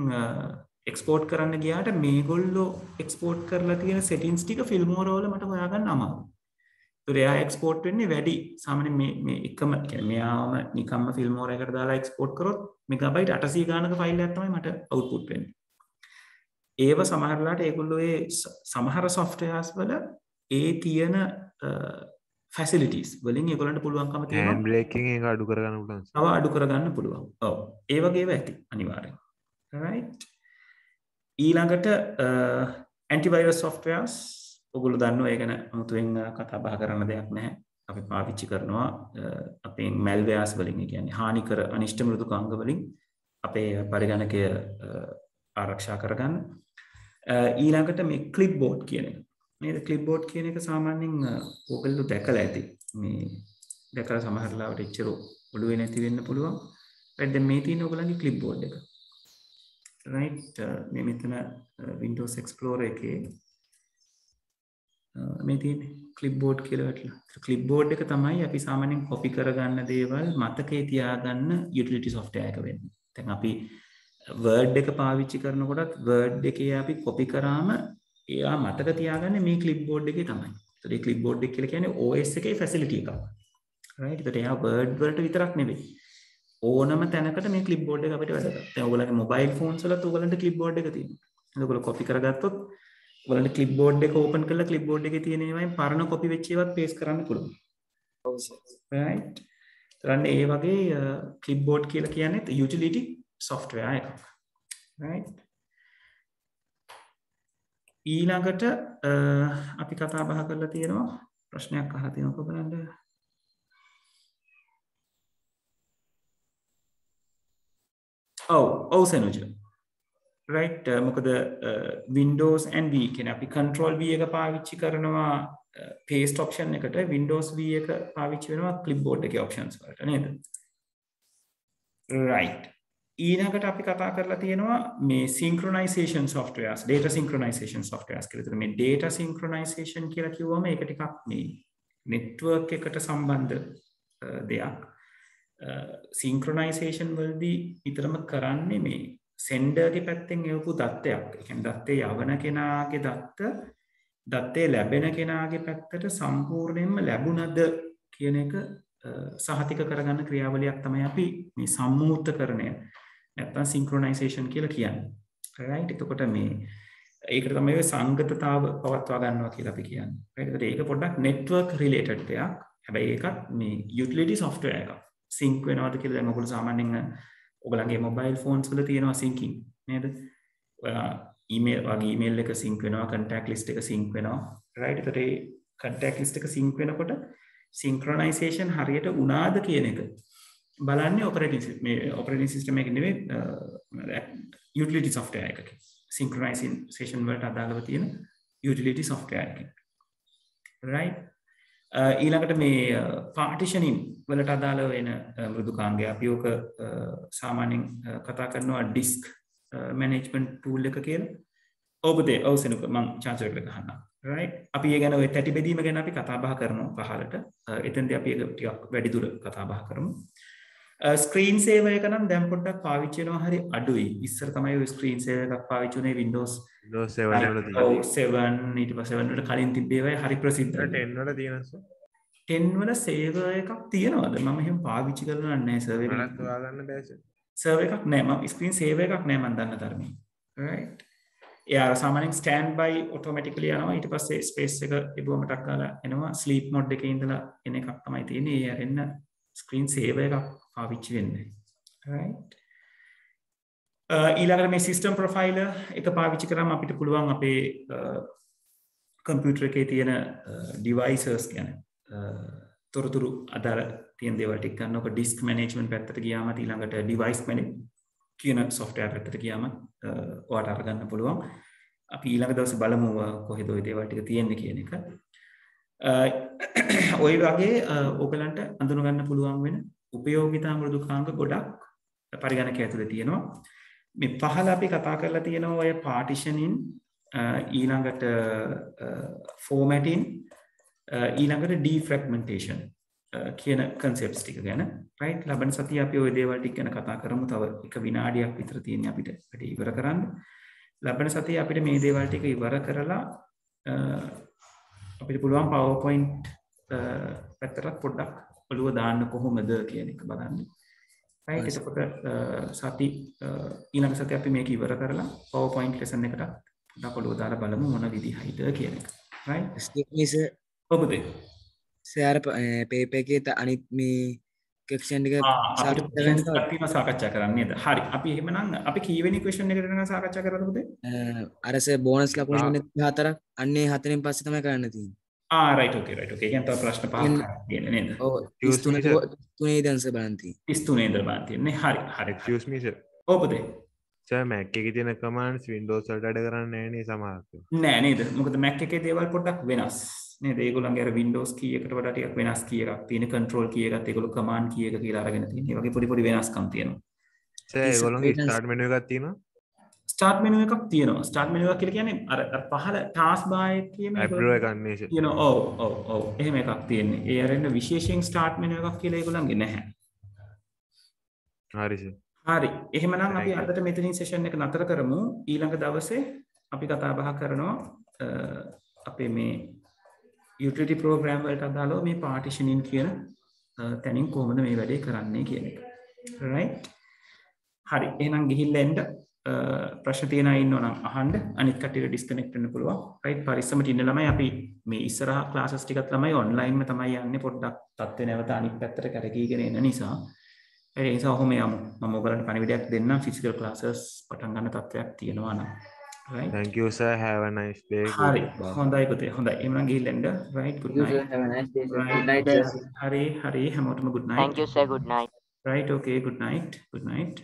export කරන්න ගියාට මේගොල්ලෝ export කරලා තියෙන settings ටික ෆිල්මෝරා වල මට හොයාගන්න අමාරුයි. ඒතර එයා export වෙන්නේ වැඩි. සාමාන්‍යයෙන් මේ එකම කියන්නේ මෙයාම නිකම්ම ෆිල්මෝරා එකට දාලා export කරොත් මෙගාබයිට් 800 ගානක ෆයිල් එකක් තමයි මට output වෙන්නේ. ඒව සමහරලාට ඒගොල්ලෝ ඒ සමහර softwares වල ඒ තියෙන facilities වලින් ඒගොල්ලන්ට පුළුවන්කම තියෙනවා hand braking එක අඩු කරගන්න පුළුවන්. තව අඩු කරගන්න පුළුවන්. ඔව්. ඒ වගේ ඒවා ඇති අනිවාර්යෙන්. right. ඊළඟට antivirus softwares ඔයගොල්ලෝ දන්නවා ඒ ගැන අමුතුවෙන් කතා බහ කරන්න දෙයක් නැහැ. අපි පාවිච්චි කරනවා අපේ malwares වලින්, ඒ කියන්නේ හානිකර අනිෂ්ට මෘදුකාංග වලින් අපේ පරිගණකය ආරක්ෂා කරගන්න. ඊළඟට මේ clipboard කියන එක. නේද? clipboard කියන එක සාමාන්‍යයෙන් ඔයගොල්ලෝ දැකලා ඇති. මේ දැකලා සමහර ලාවට එච්චර ඔළුවේ නැති වෙන්න පුළුවන්. right. දැන් මේ තියෙන ඔයගොල්ලන්ගේ clipboard එක. right. මේ මෙතන Windows Explorer එකේ මේ තියෙන clipboard කියලා වැටලා. clipboard එක තමයි අපි සාමාන්‍යයෙන් copy කරගන්න දේවල් මතකේ තියාගන්න utility software එක වෙන්නේ. දැන් අපි Word එක පාවිච්චි කරනකොටත් Word එකේ අපි copy කරාම එයා මතක තියාගන්නේ මේ clipboard එකේ තමයි. ඒතර මේ clipboard එක කියලා කියන්නේ OS එකේ facility එකක්. right. ඒතර එයා Word වලට විතරක් නෙවෙයි. ඕනම තැනකට මේ clipboard එක අපිට වැදගත්. දැන් ඔයගොල්ලන්ගේ mobile phones වලත් ඔයගොල්ලන්ට clipboard එක තියෙනවා. ඔයගොල්ලෝ copy කරගත්තොත් ඔයගොල්ලන්ට clipboard එක open කරලා clipboard එකේ තියෙන ඒවායින් පරණ copy වෙච්ච ඒවාත් paste කරන්න පුළුවන්. ඔව් සර්. right. ඒතරන්නේ ඒ වගේ clipboard කියලා කියන්නේ utility software එකක්. right. ඊළඟට අපි කතා බහ කරලා තියෙනවා ප්‍රශ්නයක් අහලා තියෙනවද බලන්න. ඔව් සෙනුජ. right. මොකද Windows and V කියන අපි control V එක පාවිච්චි කරනවා paste option එකට, Windows V එක පාවිච්චි වෙනවා clipboard එකේ options වලට නේද? right. ඊළඟට අපි කතා කරලා තියෙනවා මේ synchronization softwares, data synchronization softwares කියලා. මේ data synchronization කියලා කිව්වම ඒක ටිකක් මේ network එකට සම්බන්ධ දෙයක්. synchronization වලදී විතරම කරන්නේ මේ sender ගේ පැත්තෙන් එවපු දත්තයක්. ඒ කියන්නේ දත්තේ යවන කෙනාගේ දත්තේ ලැබෙන කෙනාගේ පැත්තට සම්පූර්ණයෙන්ම ලැබුණද කියන එක සහතික කරගන්න ක්‍රියාවලියක් තමයි අපි මේ සම්මූර්තකරණය නැත්නම් synchronization කියලා කියන්නේ. right. එතකොට මේ ඒකට තමයි ඔය සංගතතාව පවත්වා ගන්නවා කියලා අපි කියන්නේ. right. ඒකට ඒක පොඩ්ඩක් network related දෙයක්. හැබැයි ඒකත් මේ utility software එකක්. sync වෙනවද කියලා දැන් ඔයගොල්ලෝ සාමාන්‍යයෙන් ඔයගලගේ mobile phones වල තියෙනවා syncing නේද? ඔයා email එක sync වෙනවා, contact list එක sync වෙනවා. right. ඒකට ඒ contact list එක sync වෙනකොට synchronization හරියට උනාද කියන එක බලන්නේ operating system එකේ නෙවෙයි utility software එකක. synchronization වලට අදාළව තියෙන utility software එකක. right. ඊළඟට මේ partitioning වලට අදාළව වෙන මෘදුකාංගය අපි ඔක සාමාන්‍යයෙන් කතා කරනවා disk management tool එක කියලා. ඔව් සෙනුක මම චාන්සර් එකට ගහනවා. right. අපි ඒ ගැන ඔය තැටි බෙදීම ගැන අපි කතා බහ කරනවා පහලට. එතෙන්දී අපි ඒක ටිකක් වැඩි දුර කතා බහ කරමු. ස්ක්‍රීන් සේවර් එක නම් දැන් පොඩ්ඩක් පාවිච්චි වෙනවා හරි අඩුයි. ඉස්සර තමයි ඔය ස්ක්‍රීන් සේවර් එකක් පාවිච්චි වුණේ Windows 7 වල තියෙනවා. ඔව් 7 ඊට පස්සේ 7 වලට කලින් තිබ්බේ ඒවා හරි ප්‍රසිද්ධයි. 10 වල තියෙනවා. 10 වල සේවර් එකක් තියෙනවද? මම එහෙම පාවිච්චි කරලා නැහැ සර්වර් එකක්. මලත් හොයාගන්න බෑ සර්. සර්වර් එකක් නැහැ. මම ස්ක්‍රීන් සේවර් එකක් නැහැ මම දන්න තරමින්. right. එයා සාමාන්‍යයෙන් ස්ටෑන්ඩ් බයි ඔටෝමැටිකලි යනවා. ඊට පස්සේ ස්පේස් එක ඉබුවමටක් ගාලා එනවා. ස්ලීප් මොඩ් එකේ ඉඳලා එන එකක් තමයි තියෙන්නේ. ඒ ඇරෙන්න ස්ක්‍රීන් සේවර් එකක් පාවිච්චි වෙන්නේ. right. ඊළඟට මේ සිස්ටම් ප්‍රොෆයිලර් එක පාවිච්චි කරාම අපිට පුළුවන් අපේ කම්පියුටර් එකේ තියෙන ඩිවයිසස් ගැන තොරතුරු අදාළ තියෙන දේවල් ටික ගන්නකොට ඩිස්ක් මැනේජ්මන්ට් පැත්තට ගියාම ඊළඟට ඩිවයිස් මැනේජ් කියන software පැත්තට ගියාම ඔයාලට අරගන්න පුළුවන්. අපි ඊළඟ දවසේ බලමු කොහෙද ওই දේවල් ටික තියෙන්නේ කියන එක. ඔය වගේ ඔයගලන්ට අඳුන ගන්න පුළුවන් වෙන උපයෝගිතා මෘදුකාංග ගොඩක් පරිගණකය ඇතුලේ තියෙනවා. මේ පහළ අපි කතා කරලා තියෙනවා ඔය partitioning ඊළඟට formatting ඊළඟට ඩීෆ්‍රැග්මන්ටේෂන් කියන කන්සෙප්ට්ස් ටික ගැන රයිට් ලබන සතිය අපි ওই දේවල් ටික ගැන කතා කරමු. තව එක විනාඩියක් විතර තියෙනවා අපිට වැඩ ඉවර කරන්න. ලබන සතිය අපිට මේ දේවල් ටික ඉවර කරලා අපිට පුළුවන් PowerPoint පැත්තට පොඩ්ඩක් ඔළුව දාන්න කොහොමද කියන එක බලන්න. රයිට් එතකොට සති ඊළඟ සතිය අපි මේක ඉවර කරලා PowerPoint lesson එකට පොඩ්ඩක් ඔළුව දාලා බලමු මොන විදිහයිද කියන එක. රයිට් මිස ඔබදේ සෑර පේපර් එකේ අනිත් මේ ක්වෙස්චන් ටික සාකච්ඡා කරන්න නේද? හරි. අපි එහෙමනම් අපි කීවෙනි ක්වෙස්චන් එකට යනවා සාකච්ඡා කරලා පුතේ? අර සර් බෝනස් ලකුණු වෙන 4ක් අන්නේ 4න් පස්සේ තමයි කරන්න තියෙන්නේ. රයිට් ඕකේ රයිට් ඕකේ. කියන්නේ තව ප්‍රශ්න පහක් තියෙන්නේ නේද? ඔව් 33 දැන් සර් බලන් තියෙන්නේ. 33 ඉඳලා බලන් තියෙන්නේ. හරි හරි. excuse me sir. ඔව් පුතේ. සර් Mac එකේ තියෙන commands Windows වලට වැඩ කරන්නේ නැහැ නේ සමහරක්. නෑ නේද? මොකද Mac එකේ දේවල් පොඩ්ඩක් වෙනස්. නේද? ඒගොල්ලන්ගේ අර Windows key එකට වඩා ටිකක් වෙනස් key එකක් තියෙන control key එකත් ඒගොල්ලෝ command key එක කියලා අරගෙන තියෙන. ඒ වගේ පොඩි පොඩි වෙනස්කම් තියෙනවා. සර් ඒගොල්ලෝගේ start menu එකක් තියෙනවා. start menu එකක් තියෙනවා. start menu එක කියලා කියන්නේ අර පහළ task bar එකේ තියෙන Apple එක ගන්න නේ. you know ඔව් එහෙම එකක් තියෙන්නේ. ඒ අරෙන්න විශේෂයෙන් start menu එකක් කියලා ඒගොල්ලන්ගේ නැහැ. හරි සර්. හරි. එහෙමනම් අපි අදට මෙතනින් session එක නතර කරමු. ඊළඟ දවසේ අපි කතා බහ කරනවා අපේ මේ utility program වලට අදාළව මේ partitioning කියන තැනින් කොහොමද මේ වැඩේ කරන්නේ කියන එක. right? හරි. එහෙනම් ගිහිල්ලා එන්න ප්‍රශ්න තියෙන අය ඉන්නවා නම් අහන්න. අනිත් කට්ටියට disconnect වෙන්න පුළුවන්. right? පරිස්සමට ඉන්න ළමයි අපි මේ ඉස්සරහ classes ටිකත් ළමයි online ම තමයි යන්නේ පොඩ්ඩක් තත්ත්වේ නැවත අනිත් පැත්තට කරකීගෙන එන නිසා. ඒ නිසා ඔහොම යමු. මම ඔයගලන්ට පණිවිඩයක් දෙන්නම් physical classes පටන් ගන්න තත්ත්වයක් තියෙනවා නම්. right? Thank you sir. Have a nice day. හරි. හොඳයි පුතේ. හොඳයි. එහෙනම් ගිහිල්ලා එන්න. right? good night. Have a nice day. Right. Good night. හරි හැමෝටම good night. Thank you, sir. Good night. right okay good night